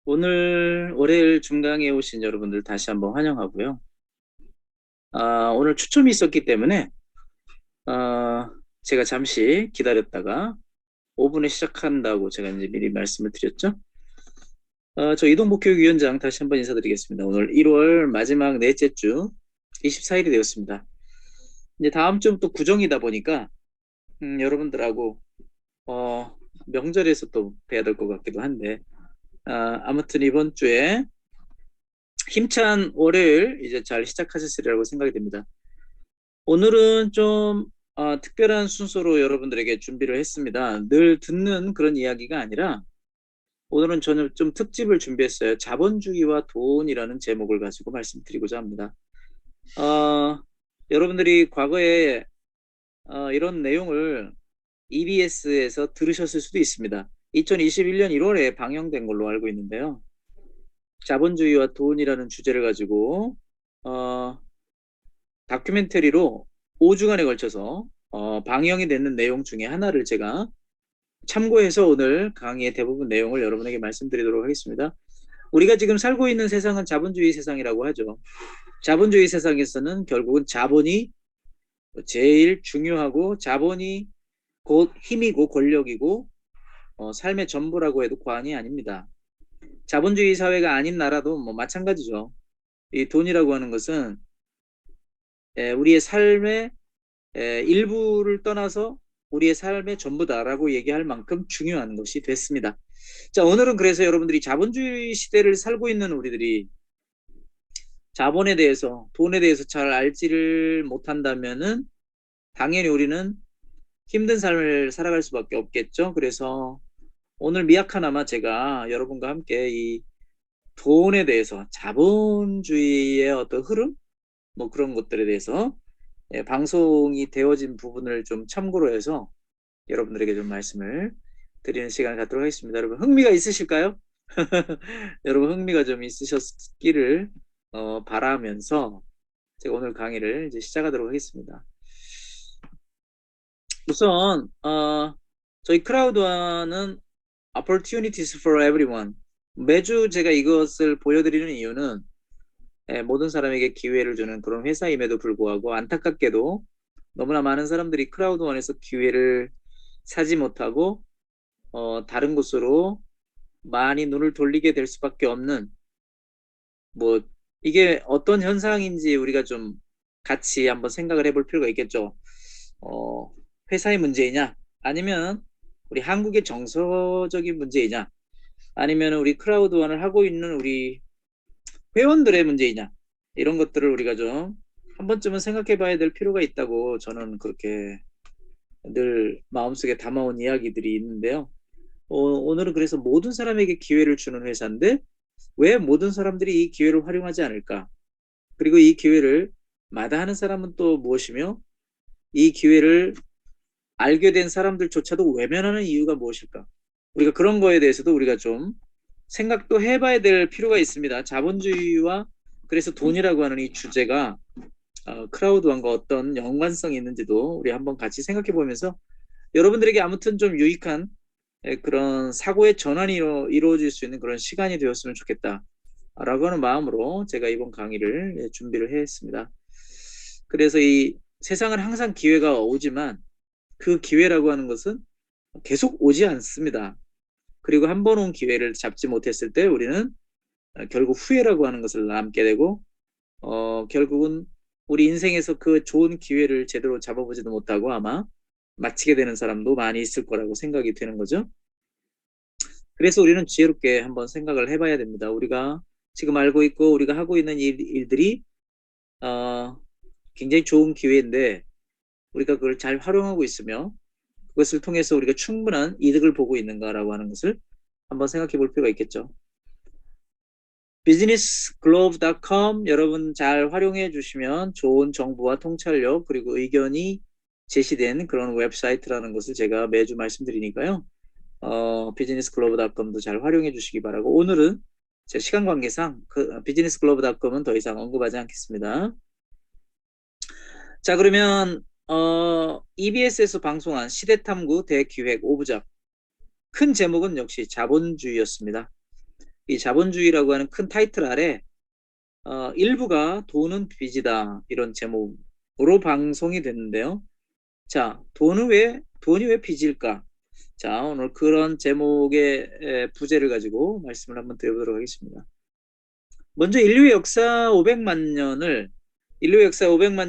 오늘 월요일 중강에 오신 여러분들 다시 한번 환영하고요. 오늘 추첨이 있었기 때문에 제가 잠시 기다렸다가 5분에 시작한다고 제가 이제 미리 말씀을 드렸죠. 저 이동복교육위원장 다시 한번 인사드리겠습니다. 오늘 1월 마지막 넷째 주 24일이 되었습니다. 이제 다음 주부터 구정이다 보니까 여러분들하고 명절에서 또 뵈야 될 것 같기도 한데 아무튼 이번 주에 힘찬 월요일 이제 잘 시작하셨으리라고 생각이 됩니다. 오늘은 좀 특별한 순서로 여러분들에게 준비를 했습니다. 늘 듣는 그런 이야기가 아니라 오늘은 저는 좀 특집을 준비했어요. 자본주의와 돈이라는 제목을 가지고 말씀드리고자 합니다. 여러분들이 과거에 이런 내용을 EBS에서 들으셨을 수도 있습니다. 2021년 1월에 방영된 걸로 알고 있는데요. 자본주의와 돈이라는 주제를 가지고 다큐멘터리로 5주간에 걸쳐서 방영이 되는 내용 중에 하나를 제가 참고해서 오늘 강의의 대부분 내용을 여러분에게 말씀드리도록 하겠습니다. 우리가 지금 살고 있는 세상은 자본주의 세상이라고 하죠. 자본주의 세상에서는 결국은 자본이 제일 중요하고 자본이 곧 힘이고 권력이고 삶의 전부라고 해도 과언이 아닙니다. 자본주의 사회가 아닌 나라도 뭐 마찬가지죠. 이 돈이라고 하는 것은 우리의 삶의 일부를 떠나서 우리의 삶의 전부다라고 얘기할 만큼 중요한 것이 됐습니다. 자, 오늘은 그래서 여러분들이 자본주의 시대를 살고 있는 우리들이 자본에 대해서, 돈에 대해서 잘 알지를 못한다면은 당연히 우리는 힘든 삶을 살아갈 수밖에 없겠죠. 그래서 오늘 미약하나마 제가 여러분과 함께 이 돈에 대해서 자본주의의 어떤 흐름, 뭐 그런 것들에 대해서 방송이 되어진 부분을 좀 참고로 해서 여러분들에게 좀 말씀을 드리는 시간을 갖도록 하겠습니다. 여러분 흥미가 있으실까요? 여러분 흥미가 좀 있으셨기를 바라면서 제가 오늘 강의를 이제 시작하도록 하겠습니다. 우선 저희 크라우드와는 Opportunities for Everyone 매주 제가 이것을 보여드리는 이유는 모든 사람에게 기회를 주는 그런 회사임에도 불구하고 안타깝게도 너무나 많은 사람들이 크라우드원에서 기회를 사지 못하고 다른 곳으로 많이 눈을 돌리게 될 수밖에 없는 뭐 이게 어떤 현상인지 우리가 좀 같이 한번 생각을 해볼 필요가 있겠죠. 어, 회사의 문제이냐 아니면 우리 한국의 정서적인 문제이냐 아니면 우리 크라우드원을 하고 있는 우리 회원들의 문제이냐 이런 것들을 우리가 좀 한 번쯤은 생각해 봐야 될 필요가 있다고 저는 그렇게 늘 마음속에 담아온 이야기들이 있는데요. 오늘은 그래서 모든 사람에게 기회를 주는 회사인데 왜 모든 사람들이 이 기회를 활용하지 않을까? 그리고 이 기회를 마다하는 사람은 또 무엇이며 이 기회를 알게 된 사람들조차도 외면하는 이유가 무엇일까? 우리가 그런 거에 대해서도 우리가 좀 생각도 해봐야 될 필요가 있습니다. 자본주의와 그래서 돈이라고 하는 이 주제가 크라우드wan과 어떤 연관성이 있는지도 우리 한번 같이 생각해 보면서 여러분들에게 아무튼 좀 유익한 그런 사고의 전환이 이루어질 수 있는 그런 시간이 되었으면 좋겠다라고 하는 마음으로 제가 이번 강의를 준비를 했습니다. 그래서 이 세상은 항상 기회가 오지만 그 기회라고 하는 것은 계속 오지 않습니다. 그리고 한 번 온 기회를 잡지 못했을 때 우리는 결국 후회라고 하는 것을 남게 되고 결국은 우리 인생에서 그 좋은 기회를 제대로 잡아보지도 못하고 아마 마치게 되는 사람도 많이 있을 거라고 생각이 되는 거죠. 그래서 우리는 지혜롭게 한번 생각을 해봐야 됩니다. 우리가 지금 알고 있고 우리가 하고 있는 일들이 어, 굉장히 좋은 기회인데 우리가 그걸 잘 활용하고 있으며 그것을 통해서 우리가 충분한 이득을 보고 있는가라고 하는 것을 한번 생각해 볼 필요가 있겠죠. businessglove.com 여러분 잘 활용해 주시면 좋은 정보와 통찰력 그리고 의견이 제시된 그런 웹사이트라는 것을 제가 매주 말씀드리니까요. businessglove.com도 잘 활용해 주시기 바라고 오늘은 제 시간 관계상 businessglove.com은 더 이상 언급하지 않겠습니다. 자 그러면 EBS에서 방송한 시대탐구 대기획 5부작 큰 제목은 역시 자본주의였습니다. 이 자본주의라고 하는 큰 타이틀 아래 일부가 돈은 빚이다 이런 제목으로 방송이 됐는데요. 자, 돈이 왜 빚일까? 자, 오늘 그런 제목의 부제를 가지고 말씀을 한번 드려보도록 하겠습니다. 먼저 인류 역사 500만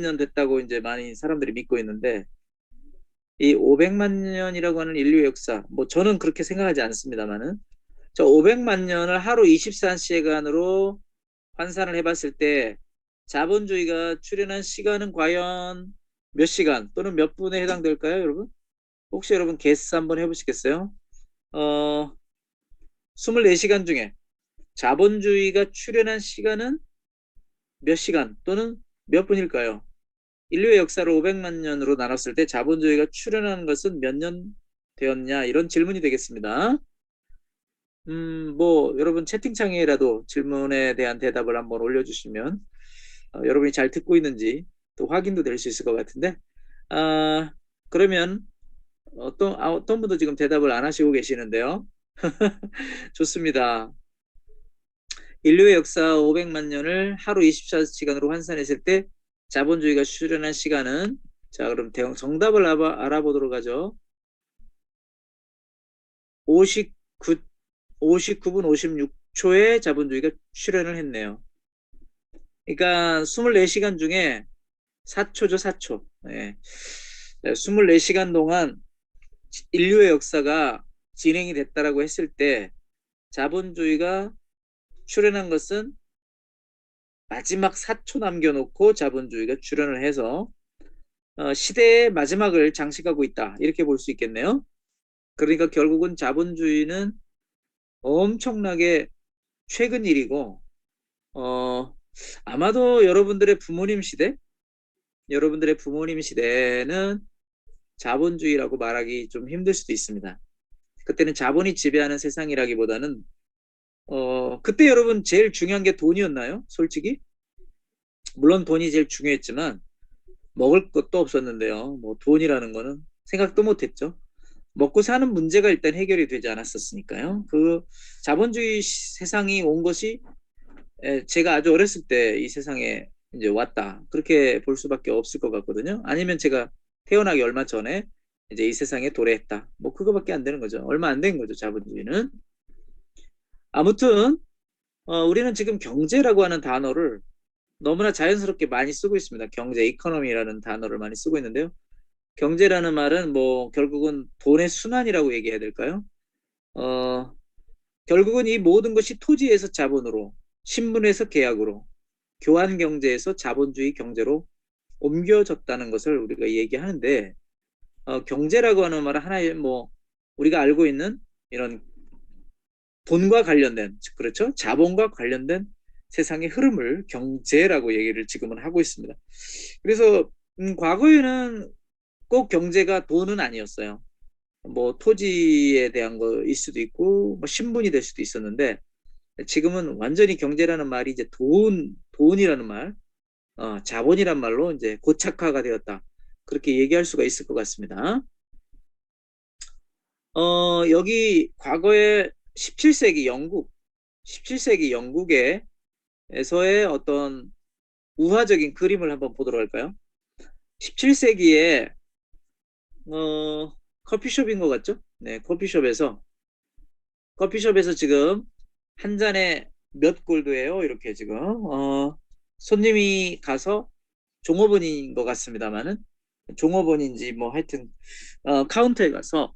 년 됐다고 이제 많이 사람들이 믿고 있는데 이 500만 년이라고 하는 인류 역사, 뭐 저는 그렇게 생각하지 않습니다만은 저 500만 년을 하루 24시간으로 환산을 해봤을 때 자본주의가 출현한 시간은 과연 몇 시간 또는 몇 분에 해당될까요, 여러분? 혹시 여러분 게스 한번 해보시겠어요? 어, 24시간 중에 자본주의가 출현한 시간은 몇 시간 또는 몇 분일까요? 인류의 역사를 500만 년으로 나눴을 때 자본주의가 출현한 것은 몇 년 되었냐? 이런 질문이 되겠습니다. 뭐 여러분 채팅창에라도 질문에 대한 대답을 한번 올려주시면 여러분이 잘 듣고 있는지 또 확인도 될 수 있을 것 같은데 그러면 어떤 분도 지금 대답을 안 하시고 계시는데요. 좋습니다. 인류의 역사 500만 년을 하루 24시간으로 환산했을 때 자본주의가 출현한 시간은 자 그럼 정답을 알아보도록 하죠. 59, 59분 56초에 자본주의가 출현을 했네요. 그러니까 24시간 중에 4초죠, 4초. 네. 24시간 동안 인류의 역사가 진행이 됐다라고 했을 때 자본주의가 출현한 것은 마지막 4초 남겨놓고 자본주의가 출현을 해서 시대의 마지막을 장식하고 있다. 이렇게 볼 수 있겠네요. 그러니까 결국은 자본주의는 엄청나게 최근 일이고 아마도 여러분들의 부모님 시대는 자본주의라고 말하기 좀 힘들 수도 있습니다. 그때는 자본이 지배하는 세상이라기보다는 그때 여러분 제일 중요한 게 돈이었나요? 솔직히? 물론 돈이 제일 중요했지만 먹을 것도 없었는데요. 뭐 돈이라는 거는 생각도 못했죠. 먹고 사는 문제가 일단 해결이 되지 않았었으니까요. 그 자본주의 세상이 온 것이 제가 아주 어렸을 때 이 세상에 이제 왔다. 그렇게 볼 수밖에 없을 것 같거든요. 아니면 제가 태어나기 얼마 전에 이제 이 세상에 도래했다. 뭐 그거밖에 안 되는 거죠. 얼마 안 된 거죠, 자본주의는. 아무튼 우리는 지금 경제라고 하는 단어를 너무나 자연스럽게 많이 쓰고 있습니다. 경제, 이코노미라는 단어를 많이 쓰고 있는데요. 경제라는 말은 뭐 결국은 돈의 순환이라고 얘기해야 될까요? 어, 결국은 이 모든 것이 토지에서 자본으로, 신분에서 계약으로, 교환 경제에서 자본주의 경제로 옮겨졌다는 것을 우리가 얘기하는데 경제라고 하는 말은 하나의 뭐 우리가 알고 있는 이런 돈과 관련된 그렇죠? 자본과 관련된 세상의 흐름을 경제라고 얘기를 지금은 하고 있습니다. 그래서 과거에는 꼭 경제가 돈은 아니었어요. 뭐 토지에 대한 거일 수도 있고 뭐 신분이 될 수도 있었는데 지금은 완전히 경제라는 말이 이제 돈이라는 말, 자본이란 말로 이제 고착화가 되었다. 그렇게 얘기할 수가 있을 것 같습니다. 여기 과거에 17세기 영국에서의 어떤 우화적인 그림을 한번 보도록 할까요? 17세기에 커피숍인 것 같죠? 네, 커피숍에서 지금 한 잔에 몇 골드예요? 이렇게 지금 손님이 가서 종업원인 것 같습니다만은 종업원인지 뭐 하여튼 카운터에 가서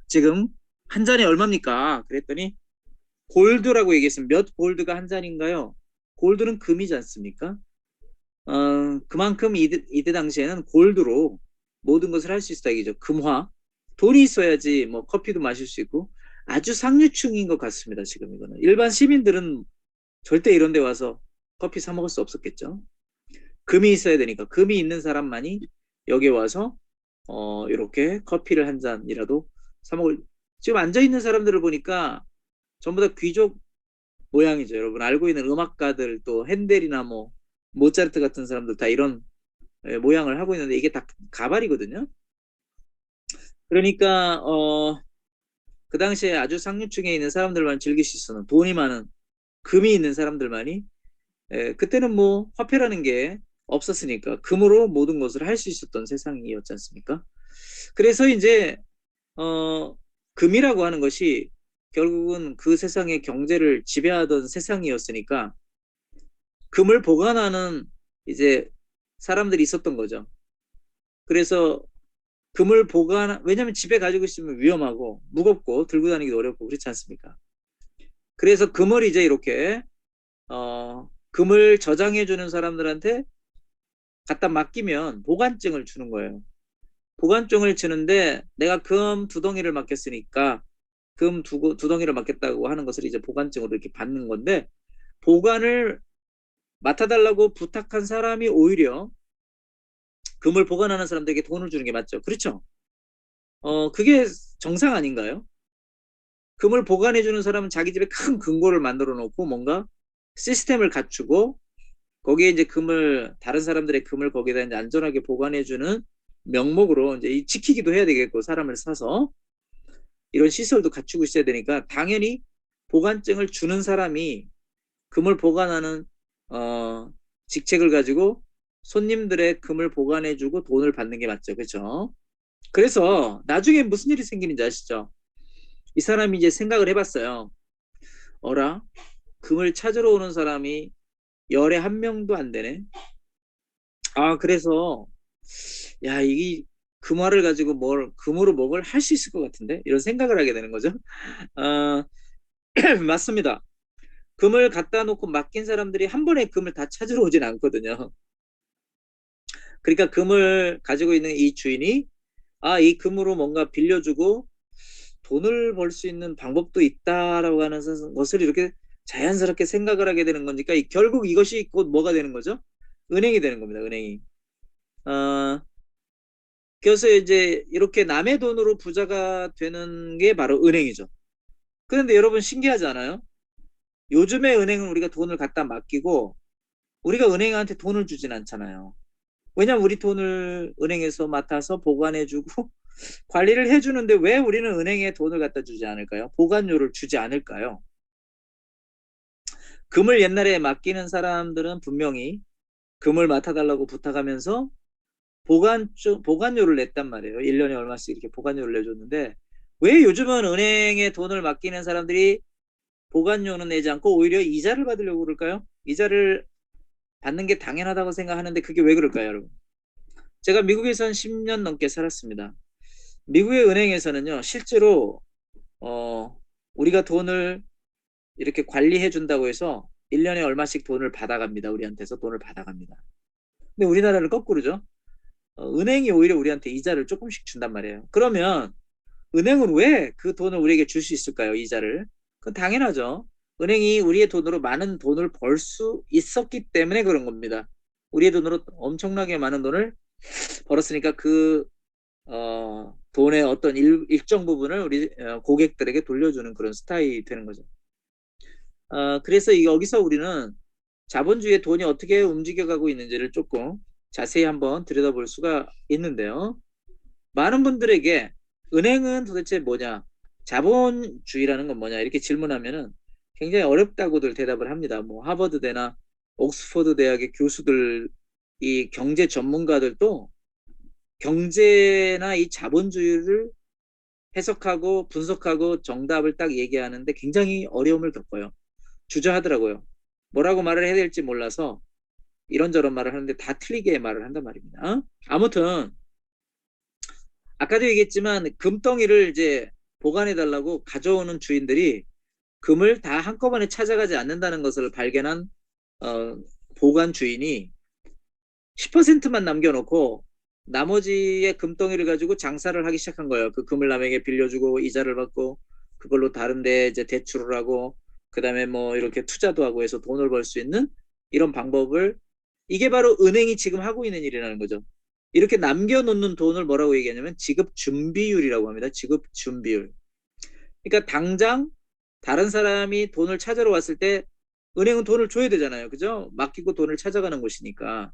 지금 한 잔에 얼마입니까? 그랬더니 골드라고 얘기했으면 몇 골드가 한 잔인가요? 골드는 금이지 않습니까? 그만큼 이때 당시에는 골드로 모든 것을 할 수 있었다 이죠. 금화. 돈이 있어야지 뭐 커피도 마실 수 있고 아주 상류층인 것 같습니다. 지금 이거는. 일반 시민들은 절대 이런 데 와서 커피 사 먹을 수 없었겠죠. 금이 있어야 되니까 금이 있는 사람만이 여기 와서 이렇게 커피를 한 잔이라도 사 먹을 지금 앉아 있는 사람들을 보니까 전부 다 귀족 모양이죠. 여러분 알고 있는 음악가들 또 핸델이나 뭐 모차르트 같은 사람들 다 이런 모양을 하고 있는데 이게 다 가발이거든요. 그러니까 그 당시에 아주 상류층에 있는 사람들만 즐길 수 있었는 돈이 많은 금이 있는 사람들만이 그때는 뭐 화폐라는 게 없었으니까 금으로 모든 것을 할 수 있었던 세상이었지 않습니까? 그래서 이제 금이라고 하는 것이 결국은 그 세상의 경제를 지배하던 세상이었으니까 금을 보관하는 이제 사람들이 있었던 거죠. 그래서 금을 왜냐하면 집에 가지고 있으면 위험하고 무겁고 들고 다니기도 어렵고 그렇지 않습니까? 그래서 금을 이제 이렇게 금을 저장해 주는 사람들한테 갖다 맡기면 보관증을 주는 거예요. 보관증을 주는데 내가 금 두 덩이를 맡겼으니까 금 두 덩이를 맡겼다고 하는 것을 이제 보관증으로 이렇게 받는 건데 보관을 맡아달라고 부탁한 사람이 오히려 금을 보관하는 사람들에게 돈을 주는 게 맞죠. 그렇죠? 그게 정상 아닌가요? 금을 보관해주는 사람은 자기 집에 큰 금고를 만들어 놓고 뭔가 시스템을 갖추고 거기에 이제 다른 사람들의 금을 거기다 이제 안전하게 보관해주는 명목으로 이제 지키기도 해야 되겠고 사람을 사서 이런 시설도 갖추고 있어야 되니까 당연히 보관증을 주는 사람이 금을 보관하는 직책을 가지고 손님들의 금을 보관해주고 돈을 받는 게 맞죠. 그렇죠? 그래서 나중에 무슨 일이 생기는지 아시죠? 이 사람이 이제 생각을 해봤어요. 어라? 금을 찾으러 오는 사람이 열에 한 명도 안 되네. 그래서 야, 이 금화를 가지고 금으로 뭘 할 수 있을 것 같은데? 이런 생각을 하게 되는 거죠. 어, 맞습니다. 금을 갖다 놓고 맡긴 사람들이 한 번에 금을 다 찾으러 오진 않거든요. 그러니까 금을 가지고 있는 이 주인이 이 금으로 뭔가 빌려주고 돈을 벌 수 있는 방법도 있다라고 하는 것을 이렇게 자연스럽게 생각을 하게 되는 거니까 결국 이것이 곧 뭐가 되는 거죠? 은행이 되는 겁니다. 은행이. 어, 그래서 이제 이렇게 남의 돈으로 부자가 되는 게 바로 은행이죠. 그런데 여러분 신기하지 않아요? 요즘에 은행은 우리가 돈을 갖다 맡기고 우리가 은행한테 돈을 주진 않잖아요. 왜냐면 우리 돈을 은행에서 맡아서 보관해주고 관리를 해주는데 왜 우리는 은행에 돈을 갖다 주지 않을까요? 보관료를 주지 않을까요? 금을 옛날에 맡기는 사람들은 분명히 금을 맡아달라고 부탁하면서 보관료를 냈단 말이에요. 1년에 얼마씩 이렇게 보관료를 내줬는데 왜 요즘은 은행에 돈을 맡기는 사람들이 보관료는 내지 않고 오히려 이자를 받으려고 그럴까요? 이자를 받는 게 당연하다고 생각하는데 그게 왜 그럴까요, 여러분? 제가 미국에선 10년 넘게 살았습니다. 미국의 은행에서는요, 실제로 우리가 돈을 이렇게 관리해 준다고 해서 1년에 얼마씩 돈을 받아갑니다. 우리한테서 돈을 받아갑니다. 근데 우리나라는 거꾸로죠. 은행이 오히려 우리한테 이자를 조금씩 준단 말이에요. 그러면 은행은 왜 그 돈을 우리에게 줄 수 있을까요? 이자를. 그건 당연하죠. 은행이 우리의 돈으로 많은 돈을 벌 수 있었기 때문에 그런 겁니다. 우리의 돈으로 엄청나게 많은 돈을 벌었으니까 돈의 어떤 일정 부분을 우리 고객들에게 돌려주는 그런 스타일이 되는 거죠. 그래서 여기서 우리는 자본주의의 돈이 어떻게 움직여가고 있는지를 조금 자세히 한번 들여다볼 수가 있는데요. 많은 분들에게 은행은 도대체 뭐냐, 자본주의라는 건 뭐냐 이렇게 질문하면은 굉장히 어렵다고들 대답을 합니다. 뭐 하버드대나 옥스퍼드 대학의 교수들, 이 경제 전문가들도 경제나 이 자본주의를 해석하고 분석하고 정답을 딱 얘기하는데 굉장히 어려움을 겪어요. 주저하더라고요. 뭐라고 말을 해야 될지 몰라서 이런저런 말을 하는데 다 틀리게 말을 한단 말입니다. 아무튼 아까도 얘기했지만 금덩이를 이제 보관해 달라고 가져오는 주인들이 금을 다 한꺼번에 찾아가지 않는다는 것을 발견한 어, 보관 주인이 10%만 남겨놓고 나머지의 금덩이를 가지고 장사를 하기 시작한 거예요. 그 금을 남에게 빌려주고 이자를 받고 그걸로 다른데 이제 대출을 하고 그다음에 뭐 이렇게 투자도 하고 해서 돈을 벌 수 있는 이런 방법을, 이게 바로 은행이 지금 하고 있는 일이라는 거죠. 이렇게 남겨놓는 돈을 뭐라고 얘기하냐면 지급 준비율이라고 합니다. 지급 준비율. 그러니까 당장 다른 사람이 돈을 찾으러 왔을 때 은행은 돈을 줘야 되잖아요. 그죠? 맡기고 돈을 찾아가는 곳이니까.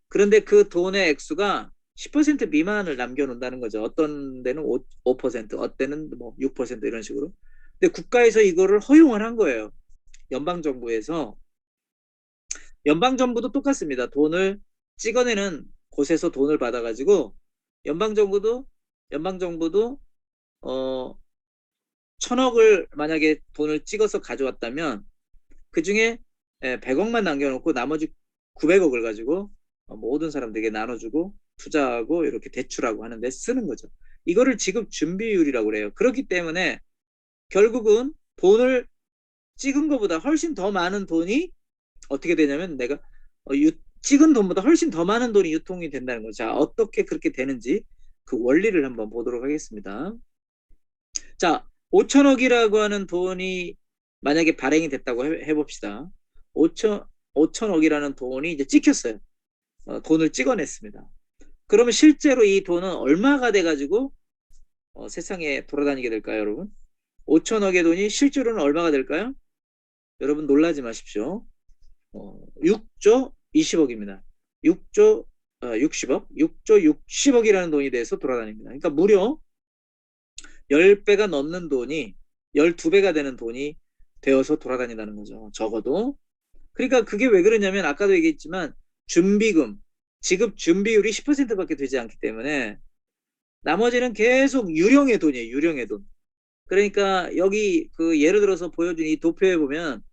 그런데 그 돈의 액수가 10% 미만을 남겨놓는다는 거죠. 어떤 데는 5%, 어떤 데는 뭐 6% 이런 식으로. 근데 국가에서 이거를 허용을 한 거예요. 연방정부에서. 연방정부도 똑같습니다. 돈을 찍어내는 곳에서 돈을 받아가지고 연방정부도 연방정부도 어 1,000억을 만약에 돈을 찍어서 가져왔다면 그 중에 100억만 남겨놓고 나머지 900억을 가지고 모든 사람들에게 나눠주고 투자하고 이렇게 대출하고 하는데 쓰는 거죠. 이거를 지급 준비율이라고 그래요. 그렇기 때문에 결국은 돈을 찍은 것보다 훨씬 더 많은 돈이 어떻게 되냐면 내가 찍은 돈보다 훨씬 더 많은 돈이 유통이 된다는 거죠. 자, 어떻게 그렇게 되는지 그 원리를 한번 보도록 하겠습니다. 자, 5천억이라고 하는 돈이 만약에 발행이 됐다고 해봅시다. 5천억이라는 돈이 이제 찍혔어요. 돈을 찍어냈습니다. 그러면 실제로 이 돈은 얼마가 돼가지고 세상에 돌아다니게 될까요, 여러분? 5천억의 돈이 실제로는 얼마가 될까요? 여러분 놀라지 마십시오. 6조 20억입니다. 6조 60억, 6조 60억이라는 돈이 돼서 돌아다닙니다. 그러니까 무려 10배가 넘는 돈이 12배가 되는 돈이 되어서 돌아다닌다는 거죠. 적어도. 그러니까 그게 왜 그러냐면 아까도 얘기했지만 준비금, 지급 준비율이 10%밖에 되지 않기 때문에 나머지는 계속 유령의 돈이에요. 유령의 돈. 그러니까 여기 그 예를 들어서 보여준 이 도표에 보면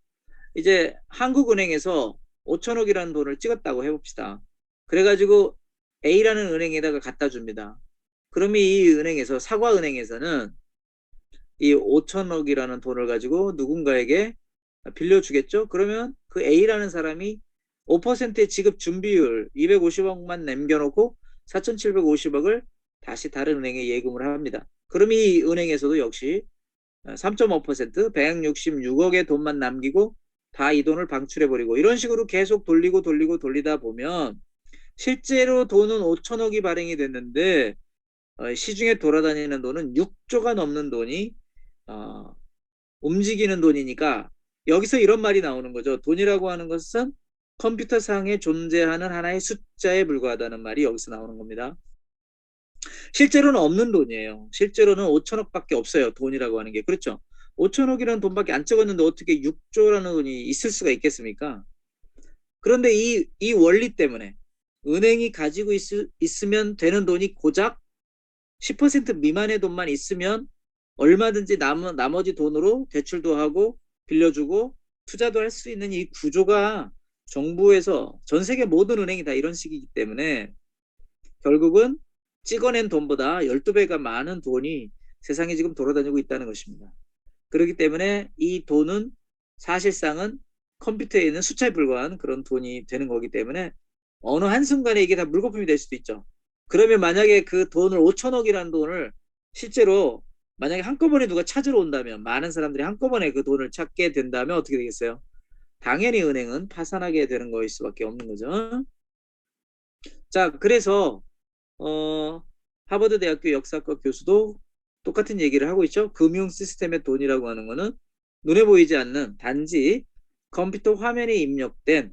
이제 한국은행에서 5천억이라는 돈을 찍었다고 해봅시다. 그래가지고 A라는 은행에다가 갖다 줍니다. 그러면 이 은행에서 사과은행에서는 이 5천억이라는 돈을 가지고 누군가에게 빌려주겠죠. 그러면 그 A라는 사람이 5%의 지급 준비율 250억만 남겨놓고 4,750억을 다시 다른 은행에 예금을 합니다. 그럼 이 은행에서도 역시 3.5% 166억의 돈만 남기고 다 이 돈을 방출해버리고 이런 식으로 계속 돌리고 돌리고 돌리다 보면 실제로 돈은 5천억이 발행이 됐는데 시중에 돌아다니는 돈은 6조가 넘는 돈이 움직이는 돈이니까 여기서 이런 말이 나오는 거죠. 돈이라고 하는 것은 컴퓨터상에 존재하는 하나의 숫자에 불과하다는 말이 여기서 나오는 겁니다. 실제로는 없는 돈이에요. 실제로는 5천억밖에 없어요. 돈이라고 하는 게. 그렇죠. 5천억이라는 돈밖에 안 적었는데 어떻게 6조라는 돈이 있을 수가 있겠습니까? 그런데 이 원리 때문에 은행이 가지고 있으면 되는 돈이 고작 10% 미만의 돈만 있으면 얼마든지 나머지 돈으로 대출도 하고 빌려주고 투자도 할 수 있는 이 구조가 정부에서 전 세계 모든 은행이 다 이런 식이기 때문에 결국은 찍어낸 돈보다 12배가 많은 돈이 세상에 지금 돌아다니고 있다는 것입니다. 그렇기 때문에 이 돈은 사실상은 컴퓨터에 있는 숫자에 불과한 그런 돈이 되는 거기 때문에 어느 한순간에 이게 다 물거품이 될 수도 있죠. 그러면 만약에 그 돈을 5천억이라는 돈을 실제로 만약에 한꺼번에 누가 찾으러 온다면 많은 사람들이 한꺼번에 그 돈을 찾게 된다면 어떻게 되겠어요? 당연히 은행은 파산하게 되는 것일 수밖에 없는 거죠. 자, 그래서 하버드 대학교 역사과 교수도 똑같은 얘기를 하고 있죠. 금융 시스템의 돈이라고 하는 거는 눈에 보이지 않는 단지 컴퓨터 화면에 입력된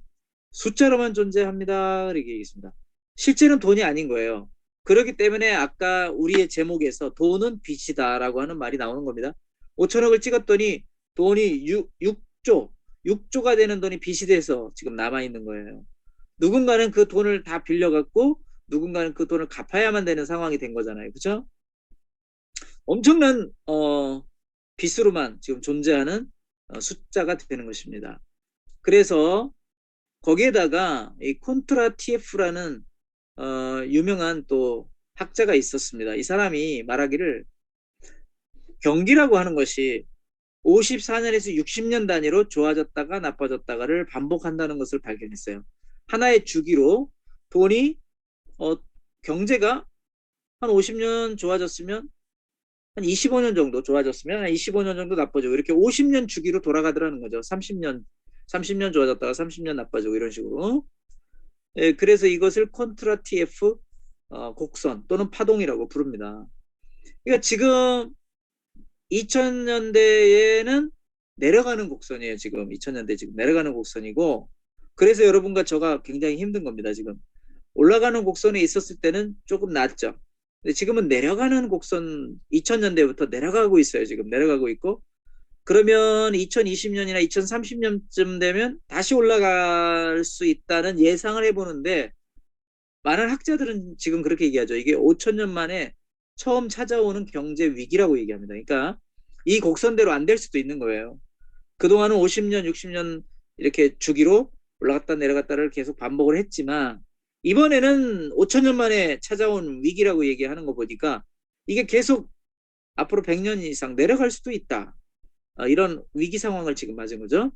숫자로만 존재합니다. 이렇게 얘기했습니다. 실제는 돈이 아닌 거예요. 그렇기 때문에 아까 우리의 제목에서 돈은 빚이다라고 하는 말이 나오는 겁니다. 5천억을 찍었더니 돈이 6조가 되는 돈이 빚이 돼서 지금 남아있는 거예요. 누군가는 그 돈을 다 빌려갖고 누군가는 그 돈을 갚아야만 되는 상황이 된 거잖아요. 그렇죠? 엄청난 빚으로만 지금 존재하는 숫자가 되는 것입니다. 그래서 거기에다가 이 콘트라 TF라는 유명한 또 학자가 있었습니다. 이 사람이 말하기를 경기라고 하는 것이 54년에서 60년 단위로 좋아졌다가 나빠졌다가를 반복한다는 것을 발견했어요. 하나의 주기로 돈이 경제가 한 50년 좋아졌으면 한 25년 정도 좋아졌으면 한 25년 정도 나빠지고 이렇게 50년 주기로 돌아가더라는 거죠. 30년 좋아졌다가 30년 나빠지고 이런 식으로. 예, 그래서 이것을 콘트라 TF 곡선 또는 파동이라고 부릅니다. 그러니까 지금 2000년대에는 내려가는 곡선이에요. 지금 2000년대 지금 내려가는 곡선이고 그래서 여러분과 저가 굉장히 힘든 겁니다. 지금 올라가는 곡선에 있었을 때는 조금 낮죠. 근데 지금은 내려가는 곡선 2000년대부터 내려가고 있어요. 지금 내려가고 있고 그러면 2020년이나 2030년쯤 되면 다시 올라갈 수 있다는 예상을 해보는데 많은 학자들은 지금 그렇게 얘기하죠. 이게 5천년 만에 처음 찾아오는 경제 위기라고 얘기합니다. 그러니까 이 곡선대로 안 될 수도 있는 거예요. 그동안은 50년, 60년 이렇게 주기로 올라갔다 내려갔다를 계속 반복을 했지만 이번에는 5천년 만에 찾아온 위기라고 얘기하는 거 보니까 이게 계속 앞으로 100년 이상 내려갈 수도 있다. 이런 위기 상황을 지금 맞은 거죠.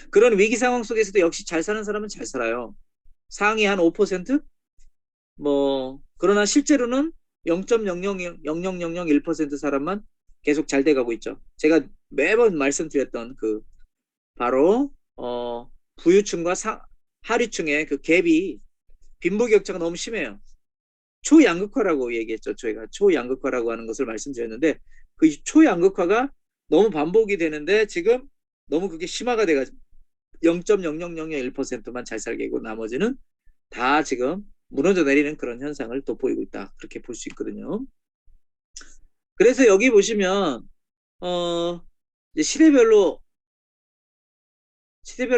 그런 위기 상황 속에서도 역시 잘 사는 사람은 잘 살아요. 상위 한 5%? 뭐 그러나 실제로는 0.0000001% 사람만 계속 잘 돼가고 있죠. 제가 매번 말씀드렸던 그 바로 부유층과 하류층의 그 갭이 빈부격차가 너무 심해요. 초양극화라고 얘기했죠. 저희가 초양극화라고 하는 것을 말씀드렸는데 그 초양극화가 너무 반복이 되는데 지금 너무 그게 심화가 돼가지고 0.00001%만 잘 살게 되고 나머지는 다 지금 무너져 내리는 그런 현상을 돋보이고 있다. 그렇게 볼 수 있거든요. 그래서 여기 보시면 이제 시대별로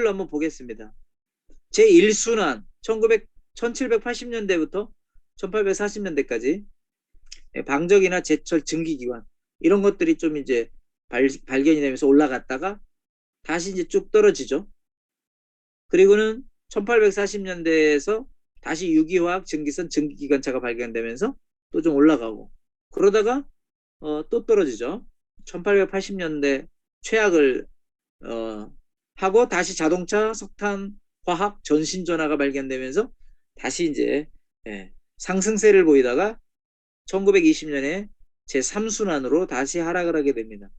한번 보겠습니다. 제1순환 1780년대부터 1840년대까지 방적이나 제철 증기기관 이런 것들이 좀 이제 발견이 되면서 올라갔다가 다시 이제 쭉 떨어지죠. 그리고는 1840년대에서 다시 유기화학 증기선 증기기관차가 발견되면서 또 좀 올라가고 그러다가 또 떨어지죠. 1880년대 최악을 하고 다시 자동차, 석탄, 화학, 전신전화가 발견되면서 다시 이제 상승세를 보이다가 1920년에 제3순환으로 다시 하락을 하게 됩니다.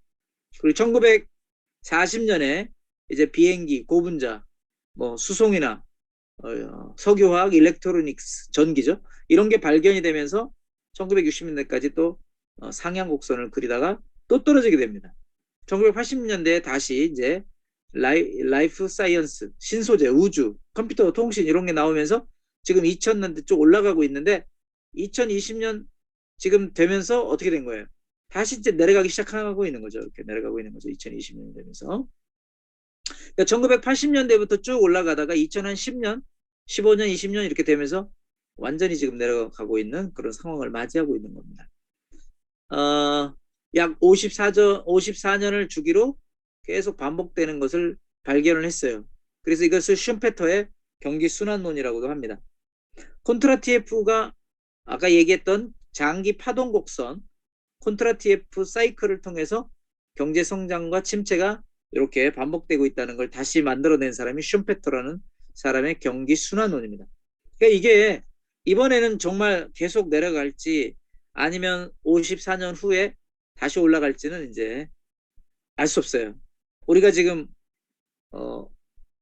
그리고 1940년에 이제 비행기, 고분자, 뭐 수송이나 석유화학, 일렉트로닉스, 전기죠. 이런 게 발견이 되면서 1960년대까지 또 상향 곡선을 그리다가 또 떨어지게 됩니다. 1980년대에 다시 이제 라이프 사이언스, 신소재, 우주, 컴퓨터, 통신 이런 게 나오면서 지금 2000년대 쪽 올라가고 있는데 2020년 지금 되면서 어떻게 된 거예요? 다시 이제 내려가기 시작하고 있는 거죠. 이렇게 내려가고 있는 거죠. 2020년 되면서. 그러니까 1980년대부터 쭉 올라가다가 2010년, 15년, 20년 이렇게 되면서 완전히 지금 내려가고 있는 그런 상황을 맞이하고 있는 겁니다. 약 54년을 주기로 계속 반복되는 것을 발견을 했어요. 그래서 이것을 슌페터의 경기 순환론이라고도 합니다. 콘트라티예프가 아까 얘기했던 장기 파동 곡선 콘트라티예프 사이클을 통해서 경제 성장과 침체가 이렇게 반복되고 있다는 걸 다시 만들어낸 사람이 슌페터라는 사람의 경기 순환론입니다. 그러니까 이게 이번에는 정말 계속 내려갈지 아니면 54년 후에 다시 올라갈지는 이제 알 수 없어요. 우리가 지금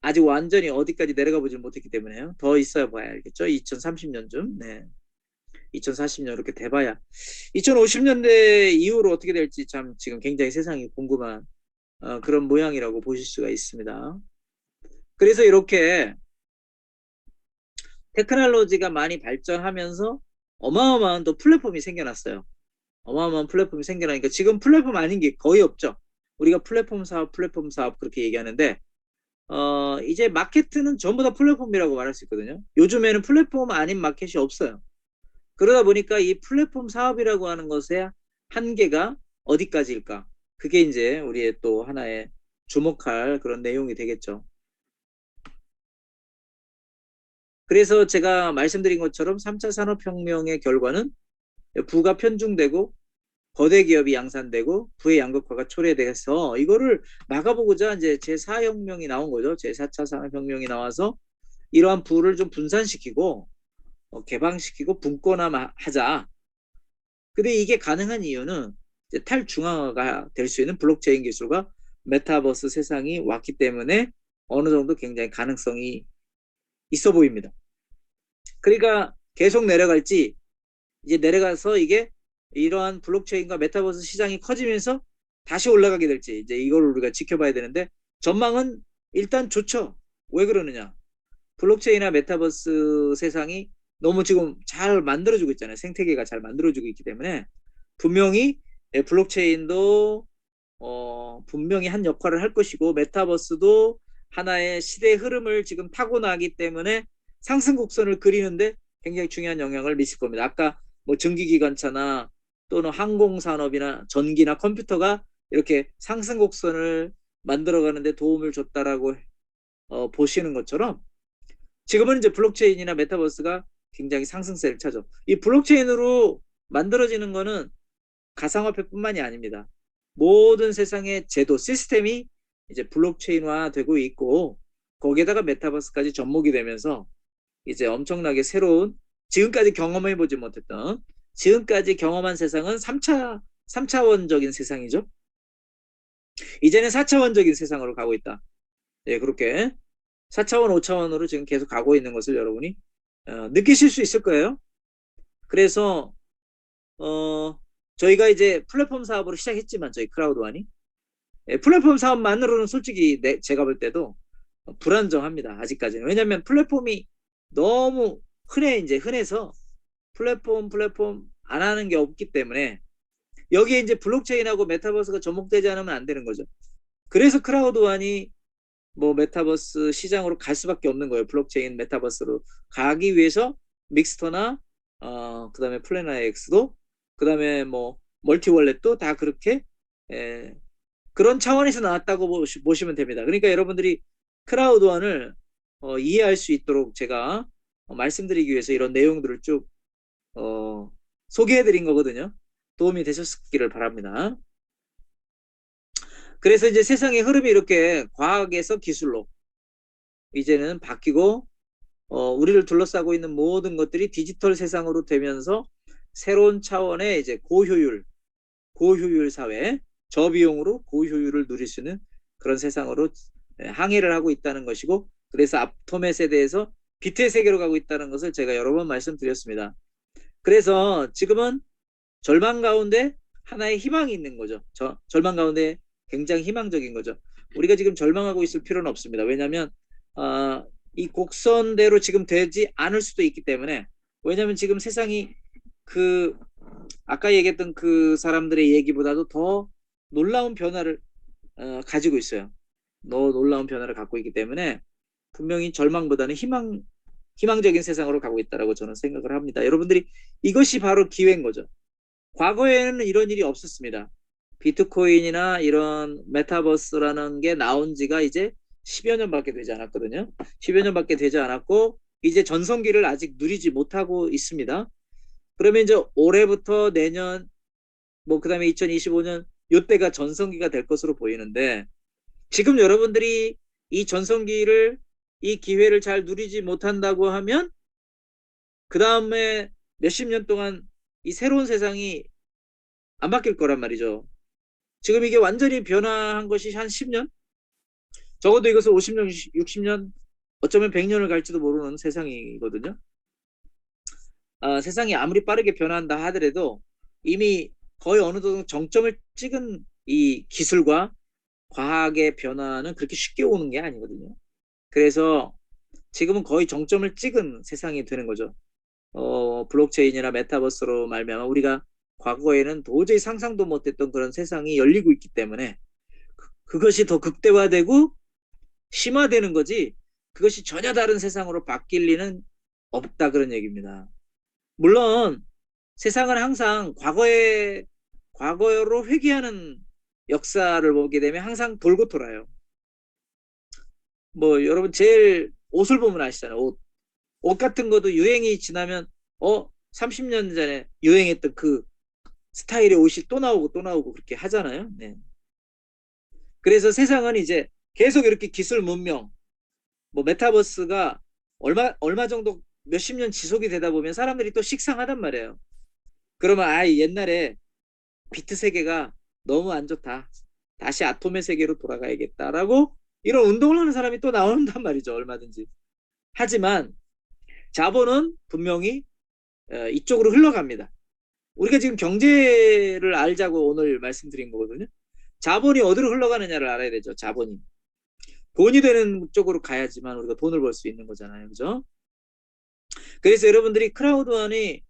아직 완전히 어디까지 내려가 보지 못했기 때문에요. 더 있어야 봐야 알겠죠. 2030년쯤, 네, 2040년 이렇게 돼봐야 2050년대 이후로 어떻게 될지 참 지금 굉장히 세상이 궁금한 그런 모양이라고 보실 수가 있습니다. 그래서 이렇게 테크놀로지가 많이 발전하면서 어마어마한 또 플랫폼이 생겨났어요. 어마어마한 플랫폼이 생겨나니까 지금 플랫폼 아닌 게 거의 없죠. 우리가 플랫폼 사업 그렇게 얘기하는데 이제 마케트는 전부 다 플랫폼이라고 말할 수 있거든요. 요즘에는 플랫폼 아닌 마켓이 없어요. 그러다 보니까 이 플랫폼 사업이라고 하는 것의 한계가 어디까지일까? 그게 이제 우리의 또 하나의 주목할 그런 내용이 되겠죠. 그래서 제가 말씀드린 것처럼 3차 산업혁명의 결과는 부가 편중되고 거대 기업이 양산되고 부의 양극화가 초래돼서 이거를 막아보고자 이제 제4혁명이 나온 거죠. 제4차 산업혁명이 나와서 이러한 부를 좀 분산시키고 개방시키고 분권화하자. 근데 이게 가능한 이유는 이제 탈중앙화가 될 수 있는 블록체인 기술과 메타버스 세상이 왔기 때문에 어느 정도 굉장히 가능성이 있어 보입니다. 그러니까 계속 내려갈지 이제 내려가서 이게 이러한 블록체인과 메타버스 시장이 커지면서 다시 올라가게 될지 이제 이걸 우리가 지켜봐야 되는데 전망은 일단 좋죠. 왜 그러느냐? 블록체인이나 메타버스 세상이 너무 지금 잘 만들어지고 있잖아요. 생태계가 잘 만들어지고 있기 때문에 분명히 블록체인도 분명히 한 역할을 할 것이고 메타버스도 하나의 시대의 흐름을 지금 타고나기 때문에 상승 곡선을 그리는데 굉장히 중요한 영향을 미칠 겁니다. 아까 뭐 전기기관차나 또는 항공산업이나 전기나 컴퓨터가 이렇게 상승 곡선을 만들어가는데 도움을 줬다라고 보시는 것처럼 지금은 이제 블록체인이나 메타버스가 굉장히 상승세를 차죠. 이 블록체인으로 만들어지는 거는 가상화폐뿐만이 아닙니다. 모든 세상의 제도, 시스템이 이제 블록체인화 되고 있고 거기에다가 메타버스까지 접목이 되면서 이제 엄청나게 새로운 지금까지 경험해보지 못했던 지금까지 경험한 세상은 3차원적인 세상이죠. 이제는 4차원적인 세상으로 가고 있다. 예, 그렇게 4차원, 5차원으로 지금 계속 가고 있는 것을 여러분이 느끼실 수 있을 거예요. 그래서 저희가 이제 플랫폼 사업으로 시작했지만 저희 크라우드완이 플랫폼 사업만으로는 솔직히 제가 볼 때도 불안정합니다. 아직까지는. 왜냐하면 플랫폼이 너무 흔해서 플랫폼 안 하는 게 없기 때문에 여기에 이제 블록체인하고 메타버스가 접목되지 않으면 안 되는 거죠. 그래서 크라우드완이 뭐 메타버스 시장으로 갈 수밖에 없는 거예요. 블록체인 메타버스로 가기 위해서 믹스터나 그다음에 플래너X도 그다음에 뭐 멀티월렛도 다 그렇게 그런 차원에서 나왔다고 보시면 됩니다. 그러니까 여러분들이 크라우드완을 이해할 수 있도록 제가 말씀드리기 위해서 이런 내용들을 쭉 소개해드린 거거든요. 도움이 되셨기를 바랍니다. 그래서 이제 세상의 흐름이 이렇게 과학에서 기술로 이제는 바뀌고 우리를 둘러싸고 있는 모든 것들이 디지털 세상으로 되면서 새로운 차원의 이제 고효율 사회, 저비용으로 고효율을 누릴 수 있는 그런 세상으로 항해를 하고 있다는 것이고 그래서 아톰의 세대에서 빛의 세계로 가고 있다는 것을 제가 여러 번 말씀드렸습니다. 그래서 지금은 절망 가운데 하나의 희망이 있는 거죠. 절망 가운데 굉장히 희망적인 거죠. 우리가 지금 절망하고 있을 필요는 없습니다. 왜냐하면 이 곡선대로 지금 되지 않을 수도 있기 때문에 왜냐하면 지금 세상이 그 아까 얘기했던 그 사람들의 얘기보다도 더 놀라운 변화를 가지고 있어요. 놀라운 변화를 갖고 있기 때문에 분명히 절망보다는 희망적인 세상으로 가고 있다라고 저는 생각을 합니다. 여러분들이 이것이 바로 기회인 거죠. 과거에는 이런 일이 없었습니다. 비트코인이나 이런 메타버스라는 게 나온 지가 이제 10여 년밖에 되지 않았거든요. 10여 년밖에 되지 않았고 이제 전성기를 아직 누리지 못하고 있습니다. 그러면 이제 올해부터 내년 뭐 그다음에 2025년 이때가 전성기가 될 것으로 보이는데 지금 여러분들이 이 전성기를 이 기회를 잘 누리지 못한다고 하면 그 다음에 몇십 년 동안 이 새로운 세상이 안 바뀔 거란 말이죠. 지금 이게 완전히 변화한 것이 한 10년? 적어도 이것은 50년, 60년, 어쩌면 100년을 갈지도 모르는 세상이거든요. 세상이 아무리 빠르게 변한다 하더라도 이미 거의 어느 정도 정점을 찍은 이 기술과 과학의 변화는 그렇게 쉽게 오는 게 아니거든요. 그래서 지금은 거의 정점을 찍은 세상이 되는 거죠. 블록체인이나 메타버스로 말미암아 우리가 과거에는 도저히 상상도 못했던 그런 세상이 열리고 있기 때문에 그것이 더 극대화되고 심화되는 거지 그것이 전혀 다른 세상으로 바뀔 리는 없다 그런 얘기입니다. 물론 세상은 항상 과거로 회귀하는 역사를 보게 되면 항상 돌고 돌아요. 뭐 여러분 제일 옷을 보면 아시잖아요. 옷 같은 것도 유행이 지나면 30년 전에 유행했던 그 스타일의 옷이 또 나오고 그렇게 하잖아요. 네. 그래서 세상은 이제 계속 이렇게 기술 문명, 뭐 메타버스가 얼마 정도 몇십 년 지속이 되다 보면 사람들이 또 식상하단 말이에요. 그러면 옛날에 비트 세계가 너무 안 좋다. 다시 아톰의 세계로 돌아가야겠다라고 이런 운동을 하는 사람이 또 나온단 말이죠. 얼마든지. 하지만 자본은 분명히 이쪽으로 흘러갑니다. 우리가 지금 경제를 알자고 오늘 말씀드린 거거든요. 자본이 어디로 흘러가느냐를 알아야 되죠. 자본이. 돈이 되는 쪽으로 가야지만 우리가 돈을 벌 수 있는 거잖아요. 그죠? 그래서 여러분들이 크라우드완이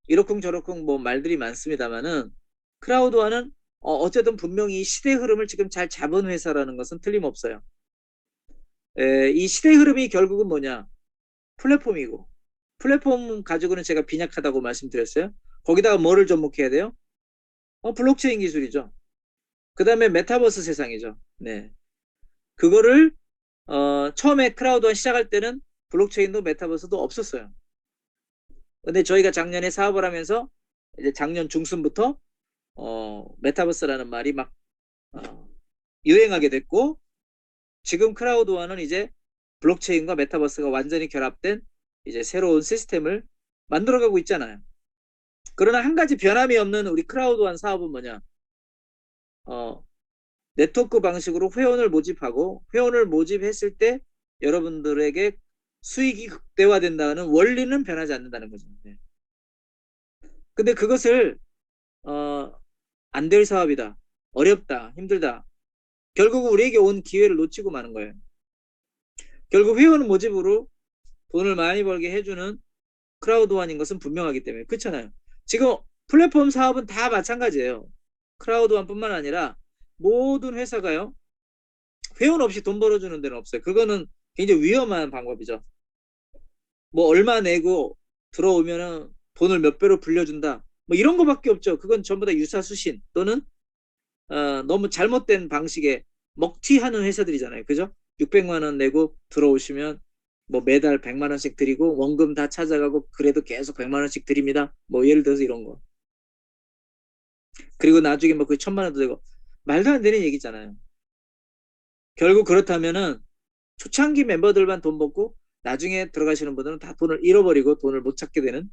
이러쿵저러쿵 뭐 말들이 많습니다만은 크라우드완은 어쨌든 분명히 이 시대 흐름을 지금 잘 잡은 회사라는 것은 틀림없어요. 이 시대 흐름이 결국은 뭐냐? 플랫폼이고 플랫폼 가지고는 제가 빈약하다고 말씀드렸어요. 거기다가 뭐를 접목해야 돼요? 블록체인 기술이죠. 그 다음에 메타버스 세상이죠. 네. 그거를 처음에 크라우드완 시작할 때는 블록체인도 메타버스도 없었어요. 근데 저희가 작년에 사업을 하면서 이제 작년 중순부터 메타버스라는 말이 막 유행하게 됐고 지금 크라우드와는 이제 블록체인과 메타버스가 완전히 결합된 이제 새로운 시스템을 만들어가고 있잖아요. 그러나 한 가지 변함이 없는 우리 크라우드완 사업은 뭐냐? 네트워크 방식으로 회원을 모집하고 회원을 모집했을 때 여러분들에게 수익이 극대화된다는 원리는 변하지 않는다는 거죠. 네. 근데 그것을 안 될 사업이다. 어렵다. 힘들다. 결국 우리에게 온 기회를 놓치고 마는 거예요. 결국 회원 모집으로 돈을 많이 벌게 해주는 크라우드완인 것은 분명하기 때문에 그렇잖아요. 지금 플랫폼 사업은 다 마찬가지예요. 크라우드완뿐만 아니라 모든 회사가요. 회원 없이 돈 벌어주는 데는 없어요. 그거는 굉장히 위험한 방법이죠. 뭐 얼마 내고 들어오면은 돈을 몇 배로 불려준다. 뭐 이런 거밖에 없죠. 그건 전부 다 유사수신 또는 너무 잘못된 방식의 먹튀하는 회사들이잖아요. 그죠? 600만 원 내고 들어오시면 뭐 매달 100만 원씩 드리고 원금 다 찾아가고 그래도 계속 100만 원씩 드립니다. 뭐 예를 들어서 이런 거. 그리고 나중에 뭐 그 1000만 원도 되고 말도 안 되는 얘기잖아요. 결국 그렇다면은 초창기 멤버들만 돈 벌고 나중에 들어가시는 분들은 다 돈을 잃어버리고 돈을 못 찾게 되는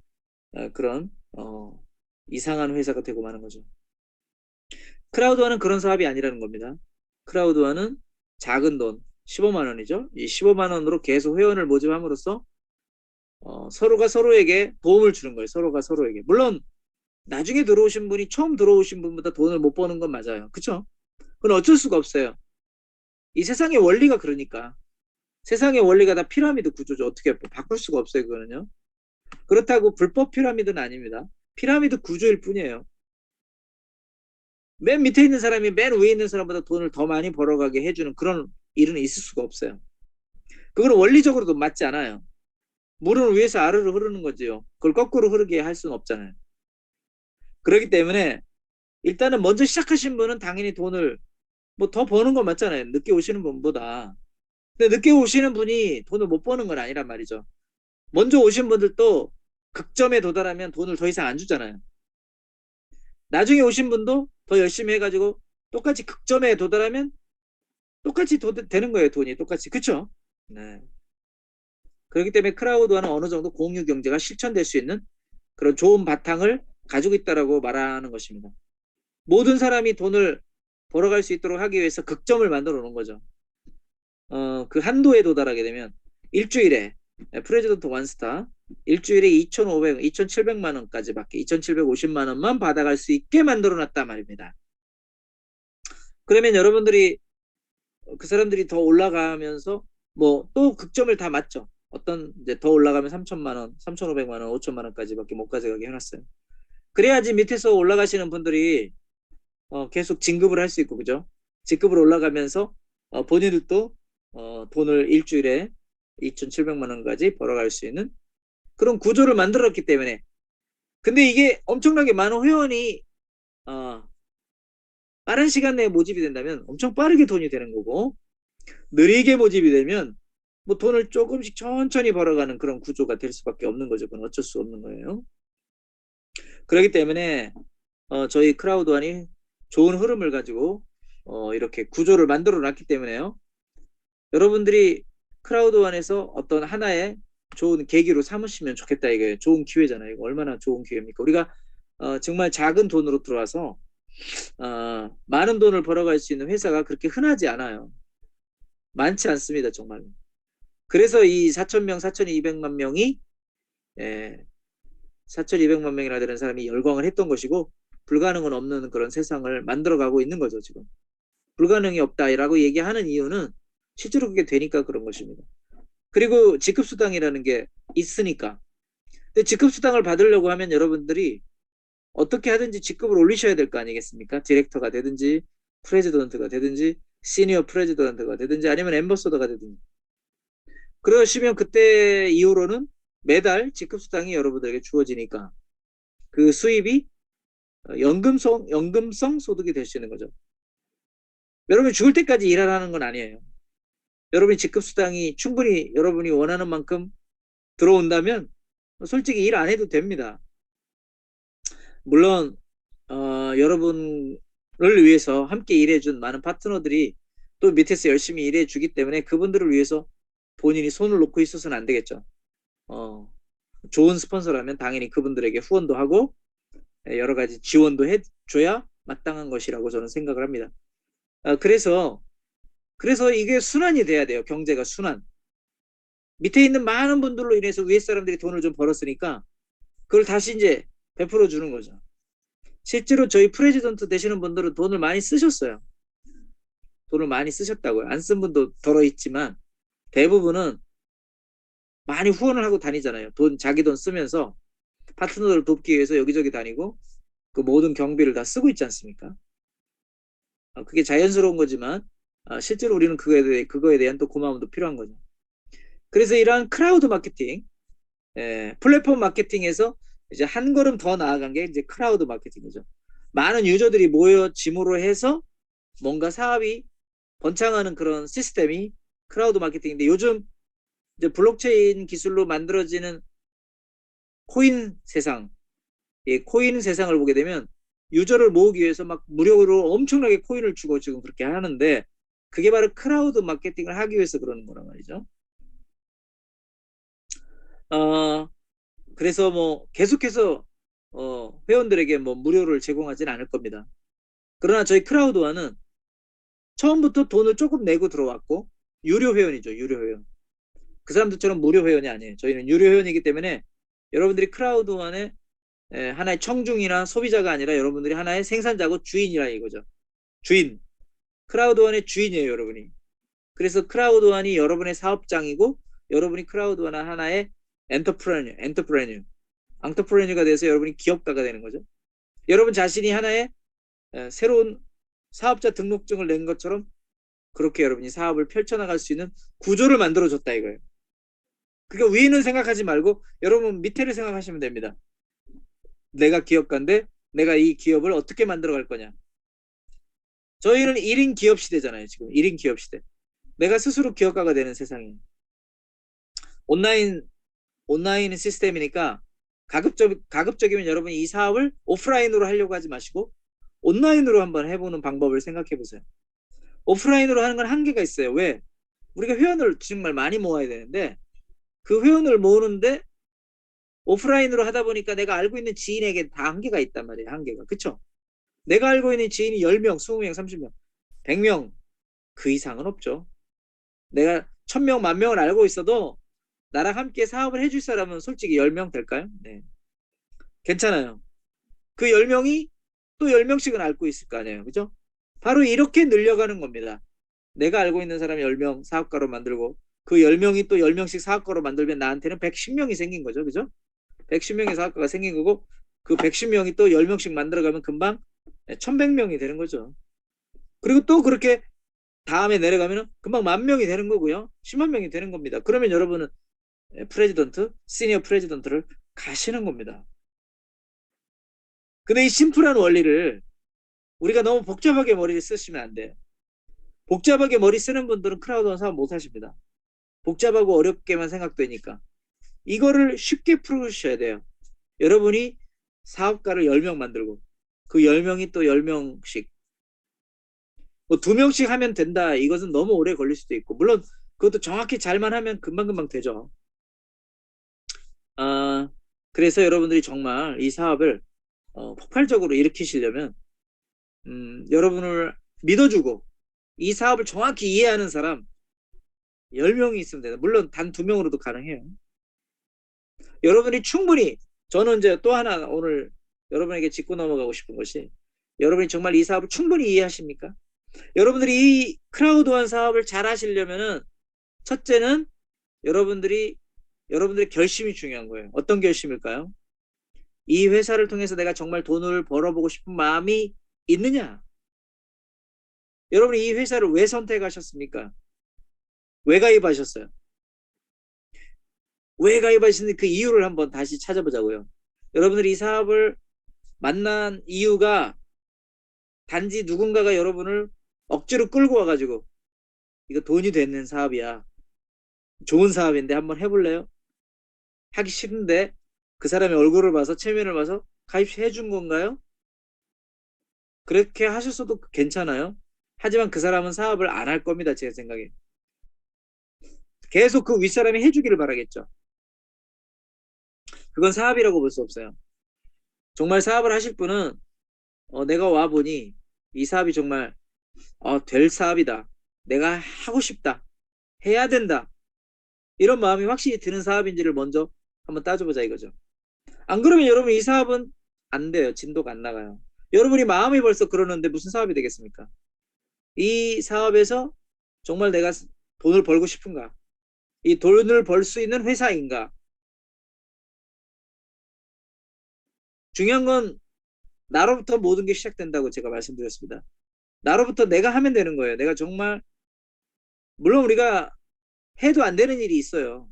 그런 이상한 회사가 되고 마는 거죠. 크라우드와는 그런 사업이 아니라는 겁니다. 크라우드와는 작은 돈 15만 원이죠. 이 15만 원으로 계속 회원을 모집함으로써 서로가 서로에게 도움을 주는 거예요. 서로가 서로에게. 물론 나중에 들어오신 분이 처음 들어오신 분보다 돈을 못 버는 건 맞아요. 그렇죠? 그건 어쩔 수가 없어요. 이 세상의 원리가 그러니까. 세상의 원리가 다 피라미드 구조죠. 어떻게 바꿀 수가 없어요. 그거는요. 그렇다고 불법 피라미드는 아닙니다. 피라미드 구조일 뿐이에요. 맨 밑에 있는 사람이 맨 위에 있는 사람보다 돈을 더 많이 벌어가게 해주는 그런 일은 있을 수가 없어요. 그거는 원리적으로도 맞지 않아요. 물은 위에서 아래로 흐르는 거지요. 그걸 거꾸로 흐르게 할 수는 없잖아요. 그렇기 때문에 일단은 먼저 시작하신 분은 당연히 돈을 뭐 더 버는 건 맞잖아요. 늦게 오시는 분보다. 근데 늦게 오시는 분이 돈을 못 버는 건 아니란 말이죠. 먼저 오신 분들도 극점에 도달하면 돈을 더 이상 안 주잖아요. 나중에 오신 분도 더 열심히 해가지고 똑같이 극점에 도달하면 똑같이 되는 거예요. 돈이 똑같이. 그쵸? 네. 그렇기 때문에 크라우드와는 어느 정도 공유 경제가 실천될 수 있는 그런 좋은 바탕을 가지고 있다라고 말하는 것입니다. 모든 사람이 돈을 벌어갈 수 있도록 하기 위해서 극점을 만들어 놓은 거죠. 그 한도에 도달하게 되면 일주일에 프레지던트 원스타 일주일에 2,500, 2,700만 원까지밖에 2,750만 원만 받아갈 수 있게 만들어 놨단 말입니다. 그러면 여러분들이 그 사람들이 더 올라가면서 뭐 또 극점을 다 맞죠. 어떤 이제 더 올라가면 3천만 원, 3,500만 원, 5천만 원까지밖에 못 가져가게 해놨어요. 그래야지 밑에서 올라가시는 분들이 계속 진급을 할 수 있고 그죠? 직급을 올라가면서 본인들도 돈을 일주일에 2,700만 원까지 벌어갈 수 있는 그런 구조를 만들었기 때문에 근데 이게 엄청나게 많은 회원이 빠른 시간 내에 모집이 된다면 엄청 빠르게 돈이 되는 거고 느리게 모집이 되면 뭐 돈을 조금씩 천천히 벌어가는 그런 구조가 될 수밖에 없는 거죠. 그건 어쩔 수 없는 거예요. 그렇기 때문에 저희 크라우드완이 좋은 흐름을 가지고 이렇게 구조를 만들어 놨기 때문에요. 여러분들이 크라우드완에서 어떤 하나의 좋은 계기로 삼으시면 좋겠다 이게 좋은 기회잖아요. 이거 얼마나 좋은 기회입니까? 우리가 정말 작은 돈으로 들어와서 많은 돈을 벌어갈 수 있는 회사가 그렇게 흔하지 않아요. 많지 않습니다, 정말. 그래서 이 4,000명, 4,200만 명이 4,200만 명이나 되는 사람이 열광을 했던 것이고 불가능은 없는 그런 세상을 만들어가고 있는 거죠, 지금. 불가능이 없다라고 얘기하는 이유는 실제로 그게 되니까 그런 것입니다. 그리고 직급수당이라는 게 있으니까. 근데 직급수당을 받으려고 하면 여러분들이 어떻게 하든지 직급을 올리셔야 될 거 아니겠습니까? 디렉터가 되든지 프레지던트가 되든지 시니어 프레지던트가 되든지 아니면 앰버서더가 되든지. 그러시면 그때 이후로는 매달 직급수당이 여러분들에게 주어지니까 그 수입이 연금성 소득이 될 수 있는 거죠. 여러분이 죽을 때까지 일하라는 건 아니에요. 여러분이 직급수당이 충분히 여러분이 원하는 만큼 들어온다면 솔직히 일 안 해도 됩니다. 물론 여러분을 위해서 함께 일해준 많은 파트너들이 또 밑에서 열심히 일해주기 때문에 그분들을 위해서 본인이 손을 놓고 있어서는 안 되겠죠. 좋은 스폰서라면 당연히 그분들에게 후원도 하고 여러 가지 지원도 해줘야 마땅한 것이라고 저는 생각을 합니다. 그래서 이게 순환이 돼야 돼요. 경제가 순환. 밑에 있는 많은 분들로 인해서 위에 사람들이 돈을 좀 벌었으니까 그걸 다시 이제 베풀어 주는 거죠. 실제로 저희 프레지던트 되시는 분들은 돈을 많이 쓰셨어요. 돈을 많이 쓰셨다고요. 안 쓴 분도 덜어 있지만 대부분은 많이 후원을 하고 다니잖아요. 자기 돈 쓰면서 파트너들을 돕기 위해서 여기저기 다니고 그 모든 경비를 다 쓰고 있지 않습니까? 그게 자연스러운 거지만 실제로 우리는 그거에 대한 또 고마움도 필요한 거죠. 그래서 이러한 크라우드 마케팅, 플랫폼 마케팅에서 이제 한 걸음 더 나아간 게 이제 크라우드 마케팅이죠. 많은 유저들이 모여 짐으로 해서 뭔가 사업이 번창하는 그런 시스템이 크라우드 마케팅인데 요즘 이제 블록체인 기술로 만들어지는 코인 세상, 이 코인 세상을 보게 되면 유저를 모으기 위해서 막 무료로 엄청나게 코인을 주고 지금 그렇게 하는데 그게 바로 크라우드 마케팅을 하기 위해서 그러는 거란 말이죠. 그래서 뭐 계속해서 회원들에게 뭐 무료를 제공하지는 않을 겁니다. 그러나 저희 크라우드와는 처음부터 돈을 조금 내고 들어왔고 유료 회원이죠. 유료 회원. 그 사람들처럼 무료 회원이 아니에요. 저희는 유료 회원이기 때문에 여러분들이 크라우드완의 하나의 청중이나 소비자가 아니라 여러분들이 하나의 생산자고 주인이라 이거죠. 주인. 크라우드완의 주인이에요, 여러분이. 그래서 크라우드완이 여러분의 사업장이고 여러분이 크라우드완 하나의 앙터프레뉴가 돼서 여러분이 기업가가 되는 거죠. 여러분 자신이 하나의 새로운 사업자 등록증을 낸 것처럼 그렇게 여러분이 사업을 펼쳐나갈 수 있는 구조를 만들어줬다 이거예요. 그러니까 위는 생각하지 말고 여러분 밑에를 생각하시면 됩니다. 내가 기업가인데 내가 이 기업을 어떻게 만들어갈 거냐. 저희는 1인 기업 시대잖아요. 지금 1인 기업 시대. 내가 스스로 기업가가 되는 세상이에요. 온라인 시스템이니까 가급적이면 여러분이 이 사업을 오프라인으로 하려고 하지 마시고 온라인으로 한번 해보는 방법을 생각해 보세요. 오프라인으로 하는 건 한계가 있어요. 왜? 우리가 회원을 정말 많이 모아야 되는데 그 회원을 모으는데 오프라인으로 하다 보니까 내가 알고 있는 지인에게 다 한계가 있단 말이에요. 한계가. 그쵸? 내가 알고 있는 지인이 10명, 20명, 30명, 100명 그 이상은 없죠. 내가 1000명, 10,000명을 알고 있어도 나랑 함께 사업을 해줄 사람은 솔직히 10명 될까요? 네. 괜찮아요. 그 10명이 또 10명씩은 알고 있을 거 아니에요. 그죠? 바로 이렇게 늘려가는 겁니다. 내가 알고 있는 사람 10명 사업가로 만들고 그 10명이 또 10명씩 사업가로 만들면 나한테는 110명이 생긴 거죠. 그죠? 110명의 사업가가 생긴 거고 그 110명이 또 10명씩 만들어가면 금방 1100명이 되는 거죠. 그리고 또 그렇게 다음에 내려가면 금방 10,000명이 되는 거고요. 10만 명이 되는 겁니다. 그러면 여러분은 시니어 프레지던트를 가시는 겁니다. 근데 이 심플한 원리를 우리가 너무 복잡하게 머리를 쓰시면 안 돼요. 복잡하게 머리 쓰는 분들은 크라우드원 사업 못 하십니다. 복잡하고 어렵게만 생각되니까. 이거를 쉽게 풀으셔야 돼요. 여러분이 사업가를 10명 만들고 그 10명이 또 10명씩 뭐 2명씩 하면 된다. 이것은 너무 오래 걸릴 수도 있고 물론 그것도 정확히 잘만 하면 금방금방 되죠. 그래서 여러분들이 정말 이 사업을 폭발적으로 일으키시려면 여러분을 믿어주고 이 사업을 정확히 이해하는 사람 10명이 있으면 돼요. 물론 단 2명으로도 가능해요. 여러분이 충분히 저는 이제 또 하나 오늘 여러분에게 짚고 넘어가고 싶은 것이 여러분이 정말 이 사업을 충분히 이해하십니까? 여러분들이 이 크라우드원 사업을 잘 하시려면은 첫째는 여러분들의 결심이 중요한 거예요. 어떤 결심일까요? 이 회사를 통해서 내가 정말 돈을 벌어보고 싶은 마음이 있느냐? 여러분이 이 회사를 왜 선택하셨습니까? 왜 가입하셨어요? 왜 가입하셨는지 그 이유를 한번 다시 찾아보자고요. 여러분들이 이 사업을 만난 이유가 단지 누군가가 여러분을 억지로 끌고 와가지고 이거 돈이 되는 사업이야. 좋은 사업인데 한번 해볼래요? 하기 싫은데 그 사람의 얼굴을 봐서 체면을 봐서 가입해 준 건가요? 그렇게 하셨어도 괜찮아요. 하지만 그 사람은 사업을 안 할 겁니다. 제 생각에. 계속 그 윗사람이 해주기를 바라겠죠. 그건 사업이라고 볼 수 없어요. 정말 사업을 하실 분은 내가 와보니 이 사업이 정말 될 사업이다. 내가 하고 싶다. 해야 된다. 이런 마음이 확실히 드는 사업인지를 먼저 한번 따져보자 이거죠. 안 그러면 여러분 이 사업은 안 돼요. 진도가 안 나가요. 여러분이 마음이 벌써 그러는데 무슨 사업이 되겠습니까? 이 사업에서 정말 내가 돈을 벌고 싶은가? 이 돈을 벌 수 있는 회사인가? 중요한 건 나로부터 모든 게 시작된다고 제가 말씀드렸습니다. 나로부터 내가 하면 되는 거예요. 내가 정말 물론 우리가 해도 안 되는 일이 있어요.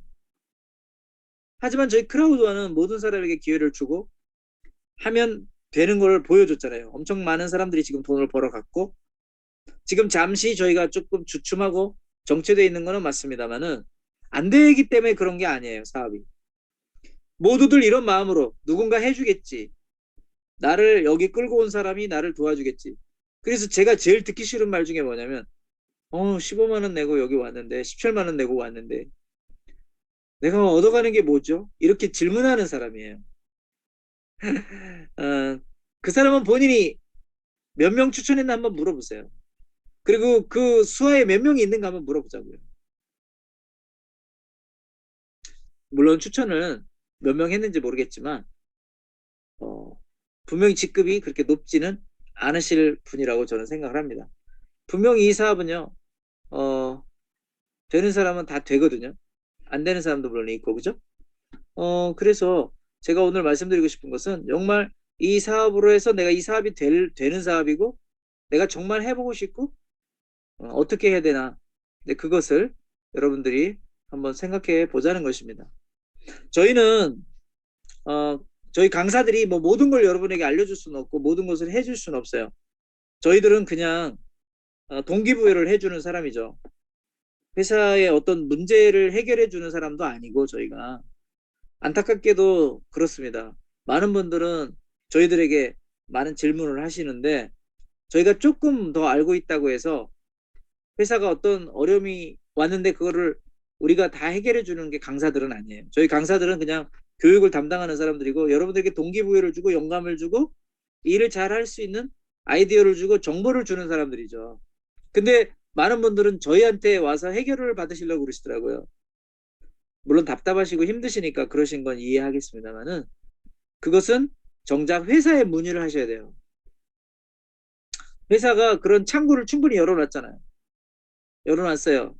하지만 저희 크라우드와는 모든 사람에게 기회를 주고 하면 되는 걸 보여줬잖아요. 엄청 많은 사람들이 지금 돈을 벌어갔고 지금 잠시 저희가 조금 주춤하고 정체되어 있는 거는 맞습니다만은 안 되기 때문에 그런 게 아니에요. 사업이. 모두들 이런 마음으로 누군가 해주겠지. 나를 여기 끌고 온 사람이 나를 도와주겠지. 그래서 제가 제일 듣기 싫은 말 중에 뭐냐면 15만 원 내고 여기 왔는데 17만 원 내고 왔는데 내가 얻어가는 게 뭐죠? 이렇게 질문하는 사람이에요. 그 사람은 본인이 몇 명 추천했나 한번 물어보세요. 그리고 그 수하에 몇 명이 있는가 한번 물어보자고요. 물론 추천을 몇 명 했는지 모르겠지만 어, 분명히 직급이 그렇게 높지는 않으실 분이라고 저는 생각을 합니다. 분명히 이 사업은요. 어, 되는 사람은 다 되거든요. 안 되는 사람도 물론 있고 그죠? 그래서 제가 오늘 말씀드리고 싶은 것은 정말 이 사업으로 해서 내가 이 사업이 되는 사업이고 내가 정말 해보고 싶고 어떻게 해야 되나 네, 그것을 여러분들이 한번 생각해 보자는 것입니다. 저희는 어, 저희 강사들이 뭐 모든 걸 여러분에게 알려줄 수는 없고 모든 것을 해줄 수는 없어요. 저희들은 그냥 동기부여를 해주는 사람이죠. 회사의 어떤 문제를 해결해 주는 사람도 아니고 저희가 안타깝게도 그렇습니다. 많은 분들은 저희들에게 많은 질문을 하시는데 저희가 조금 더 알고 있다고 해서 회사가 어떤 어려움이 왔는데 그거를 우리가 다 해결해 주는 게 강사들은 아니에요. 저희 강사들은 그냥 교육을 담당하는 사람들이고 여러분들에게 동기부여를 주고 영감을 주고 일을 잘 할 수 있는 아이디어를 주고 정보를 주는 사람들이죠. 근데 많은 분들은 저희한테 와서 해결을 받으시려고 그러시더라고요. 물론 답답하시고 힘드시니까 그러신 건 이해하겠습니다만은 그것은 정작 회사에 문의를 하셔야 돼요. 회사가 그런 창구를 충분히 열어놨잖아요. 열어놨어요.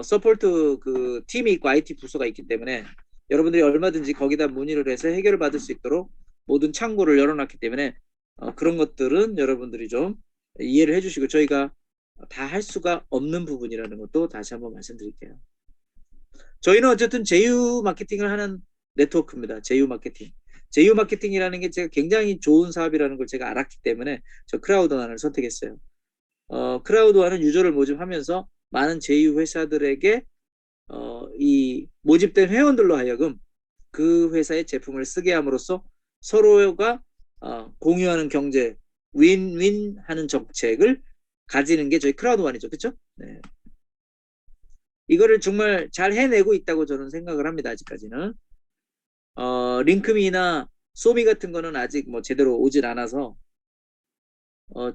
서포트 그 팀이 있고 IT 부서가 있기 때문에 여러분들이 얼마든지 거기다 문의를 해서 해결을 받을 수 있도록 모든 창구를 열어놨기 때문에 그런 것들은 여러분들이 좀 이해를 해주시고 저희가 다 할 수가 없는 부분이라는 것도 다시 한번 말씀드릴게요. 저희는 어쨌든 제휴 마케팅을 하는 네트워크입니다. 제휴 마케팅. 제휴 마케팅이라는 게 제가 굉장히 좋은 사업이라는 걸 제가 알았기 때문에 저 크라우드원을 선택했어요. 크라우드원은 유저를 모집하면서 많은 제휴 회사들에게 이 모집된 회원들로 하여금 그 회사의 제품을 쓰게 함으로써 서로가 공유하는 경제, 윈윈 하는 정책을 가지는 게 저희 크라우드원이죠. 그렇죠? 네. 이거를 정말 잘 해내고 있다고 저는 생각을 합니다. 아직까지는. 링크미나 소미 같은 거는 아직 뭐 제대로 오질 않아서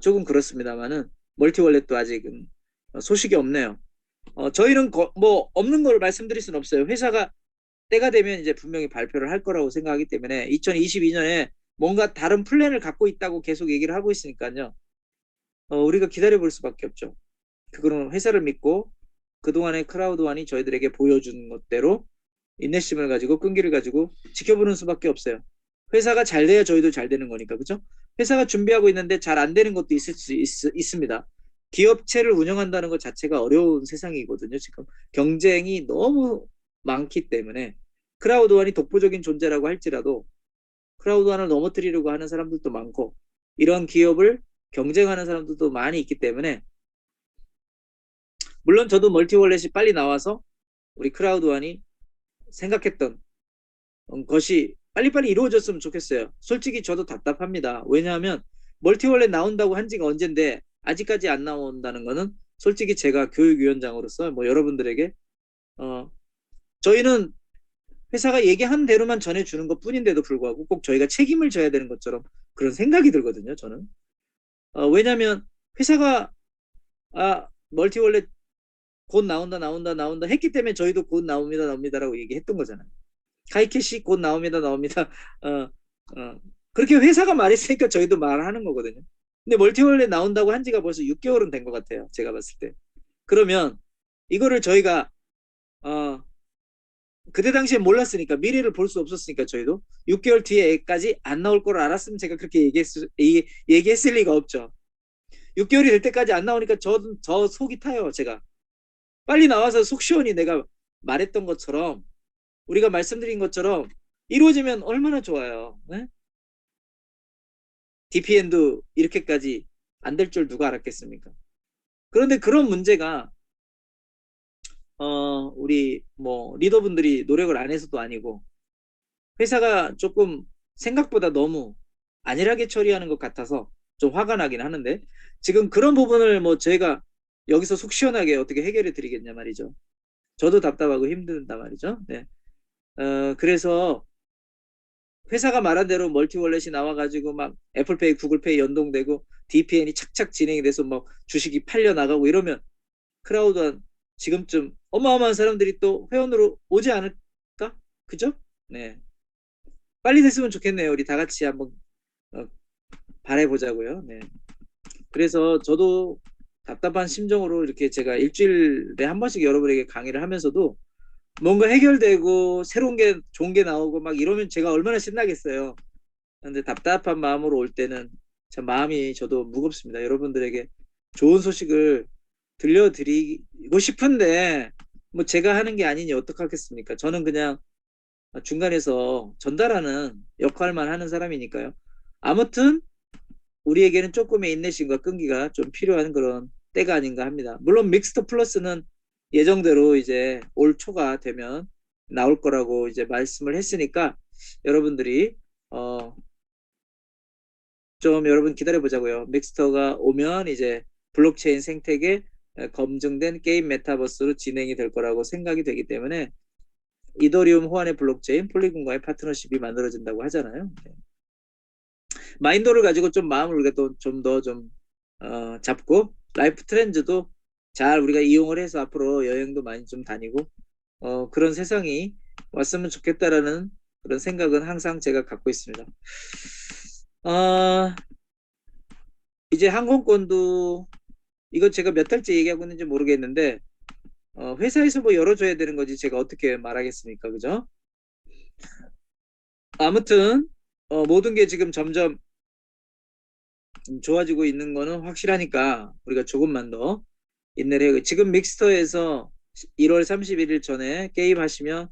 조금 그렇습니다만은 멀티월렛도 아직은 소식이 없네요. 저희는 뭐 없는 걸 말씀드릴 수는 없어요. 회사가 때가 되면 이제 분명히 발표를 할 거라고 생각하기 때문에 2022년에 뭔가 다른 플랜을 갖고 있다고 계속 얘기를 하고 있으니까요. 우리가 기다려 볼 수밖에 없죠. 그거는 회사를 믿고 그동안의 크라우드완이 저희들에게 보여준 것대로 인내심을 가지고 끈기를 가지고 지켜보는 수밖에 없어요. 회사가 잘 돼야 저희도 잘 되는 거니까, 그죠? 회사가 준비하고 있는데 잘 안 되는 것도 있을 수 있습니다. 기업체를 운영한다는 것 자체가 어려운 세상이거든요. 지금 경쟁이 너무 많기 때문에 크라우드완이 독보적인 존재라고 할지라도 크라우드완을 넘어뜨리려고 하는 사람들도 많고 이런 기업을 경쟁하는 사람들도 많이 있기 때문에 물론 저도 멀티월렛이 빨리 나와서 우리 크라우드완이 생각했던 것이 빨리빨리 이루어졌으면 좋겠어요. 솔직히 저도 답답합니다. 왜냐하면 멀티월렛 나온다고 한 지가 언젠데 아직까지 안 나온다는 거는 솔직히 제가 교육위원장으로서 뭐 여러분들에게 어, 저희는 회사가 얘기한 대로만 전해주는 것 뿐인데도 불구하고 꼭 저희가 책임을 져야 되는 것처럼 그런 생각이 들거든요. 저는. 왜냐하면 회사가 멀티월렛 곧 나온다 했기 때문에 저희도 곧 나옵니다라고 얘기했던 거잖아요. 카이캐시 곧 나옵니다. 어, 그렇게 회사가 말했으니까 저희도 말하는 거거든요. 근데 멀티월렛 나온다고 한 지가 벌써 6개월은 된 것 같아요. 제가 봤을 때. 그러면 이거를 저희가 어, 그때 당시에 몰랐으니까 미래를 볼 수 없었으니까 저희도 6개월 뒤에까지 안 나올 걸 알았으면 제가 그렇게 얘기했을 리가 없죠. 6개월이 될 때까지 안 나오니까 저 속이 타요. 제가. 빨리 나와서 속 시원히 내가 말했던 것처럼 우리가 말씀드린 것처럼 이루어지면 얼마나 좋아요. 네? DPN도 이렇게까지 안 될 줄 누가 알았겠습니까? 그런데 그런 문제가 우리 뭐 리더분들이 노력을 안 해서도 아니고 회사가 조금 생각보다 너무 안일하게 처리하는 것 같아서 좀 화가 나긴 하는데 지금 그런 부분을 뭐 저희가 여기서 속 시원하게 어떻게 해결해 드리겠냐 말이죠. 저도 답답하고 힘든단 말이죠. 네. 그래서 회사가 말한 대로 멀티월렛이 나와가지고 막 애플페이, 구글페이 연동되고 DPN이 착착 진행이 돼서 뭐 주식이 팔려 나가고 이러면 크라우드 지금쯤 어마어마한 사람들이 또 회원으로 오지 않을까? 그죠? 네. 빨리 됐으면 좋겠네요. 우리 다 같이 한번 어, 바라보자고요. 네. 그래서 저도 답답한 심정으로 이렇게 제가 일주일에 한 번씩 여러분에게 강의를 하면서도 뭔가 해결되고 새로운 게 좋은 게 나오고 막 이러면 제가 얼마나 신나겠어요. 근데 답답한 마음으로 올 때는 참 마음이 저도 무겁습니다. 여러분들에게 좋은 소식을 들려드리고 싶은데 뭐 제가 하는 게 아니니 어떡하겠습니까? 저는 그냥 중간에서 전달하는 역할만 하는 사람이니까요. 아무튼 우리에게는 조금의 인내심과 끈기가 좀 필요한 그런 때가 아닌가 합니다. 물론 믹스터 플러스는 예정대로 이제 올 초가 되면 나올 거라고 이제 말씀을 했으니까 여러분들이 좀 여러분 기다려 보자고요. 믹스터가 오면 이제 블록체인 생태계 검증된 게임 메타버스로 진행이 될 거라고 생각이 되기 때문에 이더리움 호환의 블록체인 폴리곤과의 파트너십이 만들어진다고 하잖아요. 네. 마인도를 가지고 좀 마음을 우리가 또 좀 더 좀 잡고 라이프 트렌즈도 잘 우리가 이용을 해서 앞으로 여행도 많이 좀 다니고 그런 세상이 왔으면 좋겠다라는 그런 생각은 항상 제가 갖고 있습니다. 어, 이제 항공권도 이거 제가 몇 달째 얘기하고 있는지 모르겠는데 회사에서 뭐 열어줘야 되는 거지 제가 어떻게 말하겠습니까, 그죠? 아무튼 모든 게 지금 점점 좋아지고 있는 거는 확실하니까 우리가 조금만 더 인내를 해요. 지금 믹스터에서 1월 31일 전에 게임 하시면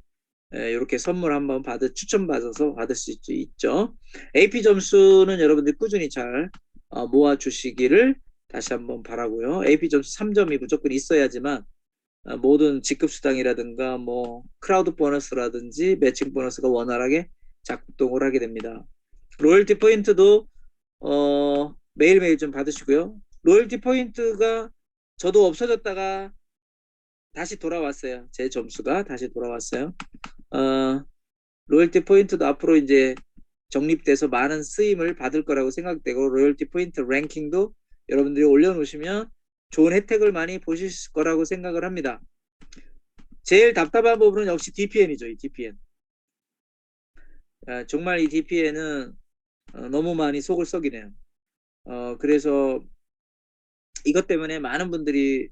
이렇게 선물 한번 추천 받아서 받을 수 있죠. AP 점수는 여러분들 꾸준히 잘 모아 주시기를 다시 한번 바라고요. AP 점수 3점이 무조건 있어야지만 모든 직급 수당이라든가 뭐 크라우드 보너스라든지 매칭 보너스가 원활하게 작동을 하게 됩니다. 로열티 포인트도 매일매일 좀 받으시고요. 로열티 포인트가 저도 없어졌다가 다시 돌아왔어요. 제 점수가 다시 돌아왔어요. 어, 로열티 포인트도 앞으로 이제 적립돼서 많은 쓰임을 받을 거라고 생각되고 로열티 포인트 랭킹도 여러분들이 올려놓으시면 좋은 혜택을 많이 보실 거라고 생각을 합니다. 제일 답답한 부분은 역시 DPN이죠. 이 DPN. 정말 이 DPN은 너무 많이 속을 썩이네요. 그래서 이것 때문에 많은 분들이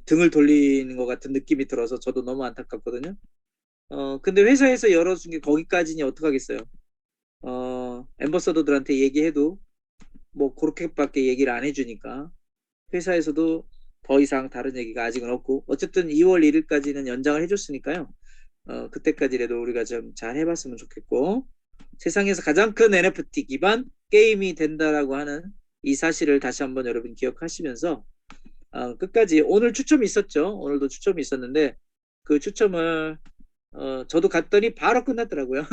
등을 돌리는 것 같은 느낌이 들어서 저도 너무 안타깝거든요. 근데 회사에서 열어준 게 거기까지니 어떡하겠어요. 엠버서더들한테 얘기해도 뭐 그렇게밖에 얘기를 안 해주니까 회사에서도 더 이상 다른 얘기가 아직은 없고 어쨌든 2월 1일까지는 연장을 해줬으니까요. 그때까지라도 우리가 좀 잘 해봤으면 좋겠고 세상에서 가장 큰 NFT 기반 게임이 된다라고 하는 이 사실을 다시 한번 여러분 기억하시면서 끝까지 오늘 추첨이 있었죠. 오늘도 추첨이 있었는데 그 추첨을 저도 갔더니 바로 끝났더라고요.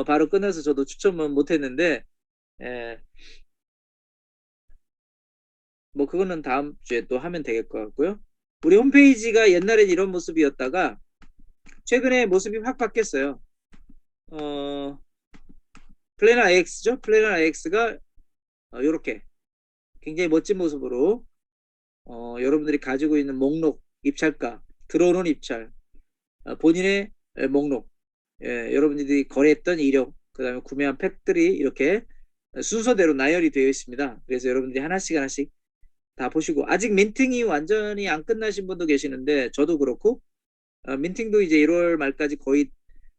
바로 끝나서 저도 추첨은 못했는데 에, 뭐 그거는 다음 주에 또 하면 되겠 것 같고요. 우리 홈페이지가 옛날엔 이런 모습이었다가 최근에 모습이 확 바뀌었어요. 어, 플래너 X죠? 플래너 X가 이렇게 굉장히 멋진 모습으로 여러분들이 가지고 있는 목록, 입찰가, 들어오는 입찰, 본인의 목록, 여러분들이 거래했던 이력, 그 다음에 구매한 팩들이 이렇게 순서대로 나열이 되어 있습니다. 그래서 여러분들이 하나씩 하나씩 다 보시고 아직 민팅이 완전히 안 끝나신 분도 계시는데 저도 그렇고 민팅도 이제 1월 말까지 거의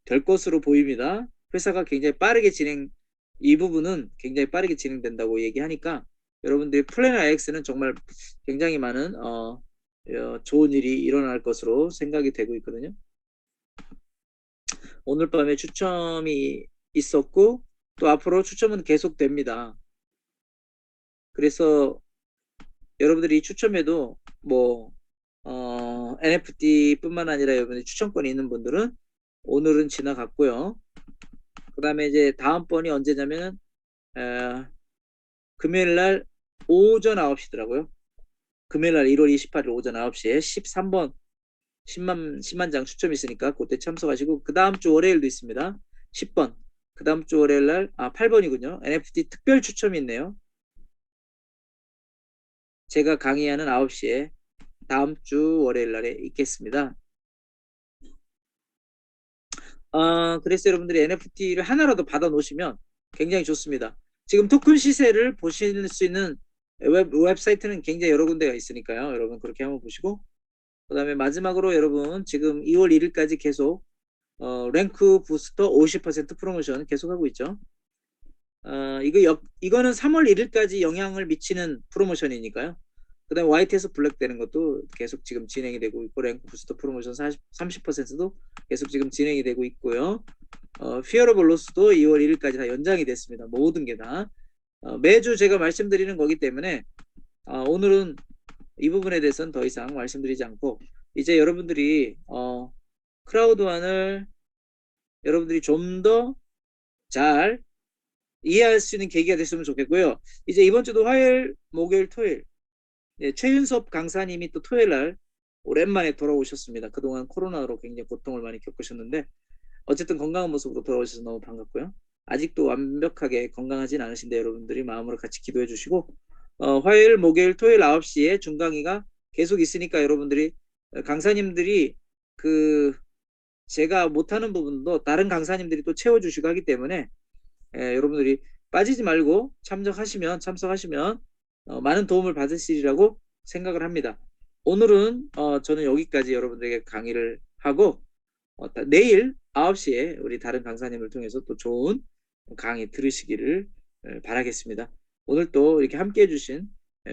될 것으로 보입니다. 회사가 굉장히 빠르게 이 부분은 굉장히 빠르게 진행된다고 얘기하니까 여러분들이 플래너 X는 정말 굉장히 많은 좋은 일이 일어날 것으로 생각이 되고 있거든요. 오늘 밤에 추첨이 있었고 또 앞으로 추첨은 계속됩니다. 그래서 여러분들이 추첨해도 뭐 NFT뿐만 아니라 여러분들 추천권이 있는 분들은 오늘은 지나갔고요. 그 다음에 이제 다음번이 언제냐면 금요일 날 오전 9시더라고요. 금요일 날 1월 28일 오전 9시에 13번 10만 장 추첨이 있으니까 그때 참석하시고 그 다음 주 월요일도 있습니다. 10번 그 다음 주 월요일 날 8번이군요. NFT 특별 추첨이 있네요. 제가 강의하는 9시에 다음 주 월요일 날에 있겠습니다. 그래서 여러분들이 NFT를 하나라도 받아 놓으시면 굉장히 좋습니다. 지금 토큰 시세를 보실 수 있는 웹사이트는 굉장히 여러 군데가 있으니까요. 여러분 그렇게 한번 보시고 그 다음에 마지막으로 여러분 지금 2월 1일까지 계속 랭크 부스터 50% 프로모션 계속하고 있죠. 이거는 3월 1일까지 영향을 미치는 프로모션이니까요. 그 다음에 YT에서 블랙 되는 것도 계속 지금 진행이 되고 있고 랭크 부스터 프로모션 30%도 계속 지금 진행이 되고 있고요. 피어러블 로스도 2월 1일까지 다 연장이 됐습니다. 모든 게 다. 매주 제가 말씀드리는 거기 때문에 오늘은 이 부분에 대해서는 더 이상 말씀드리지 않고 이제 여러분들이 크라우드완을 여러분들이 좀 더 잘 이해할 수 있는 계기가 됐으면 좋겠고요. 이제 이번 주도 화요일, 목요일, 토요일 최윤섭 강사님이 또 토요일 날 오랜만에 돌아오셨습니다. 그동안 코로나로 굉장히 고통을 많이 겪으셨는데 어쨌든 건강한 모습으로 돌아오셔서 너무 반갑고요. 아직도 완벽하게 건강하진 않으신데 여러분들이 마음으로 같이 기도해 주시고 화요일, 목요일, 토요일 9시에 중강의가 계속 있으니까 여러분들이 강사님들이 그 제가 못하는 부분도 다른 강사님들이 또 채워주시고 하기 때문에 여러분들이 빠지지 말고 참석하시면 많은 도움을 받으시리라고 생각을 합니다. 오늘은 저는 여기까지 여러분들에게 강의를 하고 내일 9시에 우리 다른 강사님을 통해서 또 좋은 강의 들으시기를 바라겠습니다. 오늘 또 이렇게 함께 해주신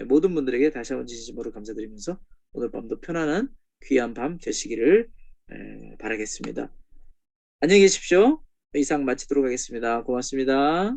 모든 분들에게 다시 한번 진심으로 감사드리면서 오늘 밤도 편안한 귀한 밤 되시기를 바라겠습니다. 안녕히 계십시오. 이상 마치도록 하겠습니다. 고맙습니다.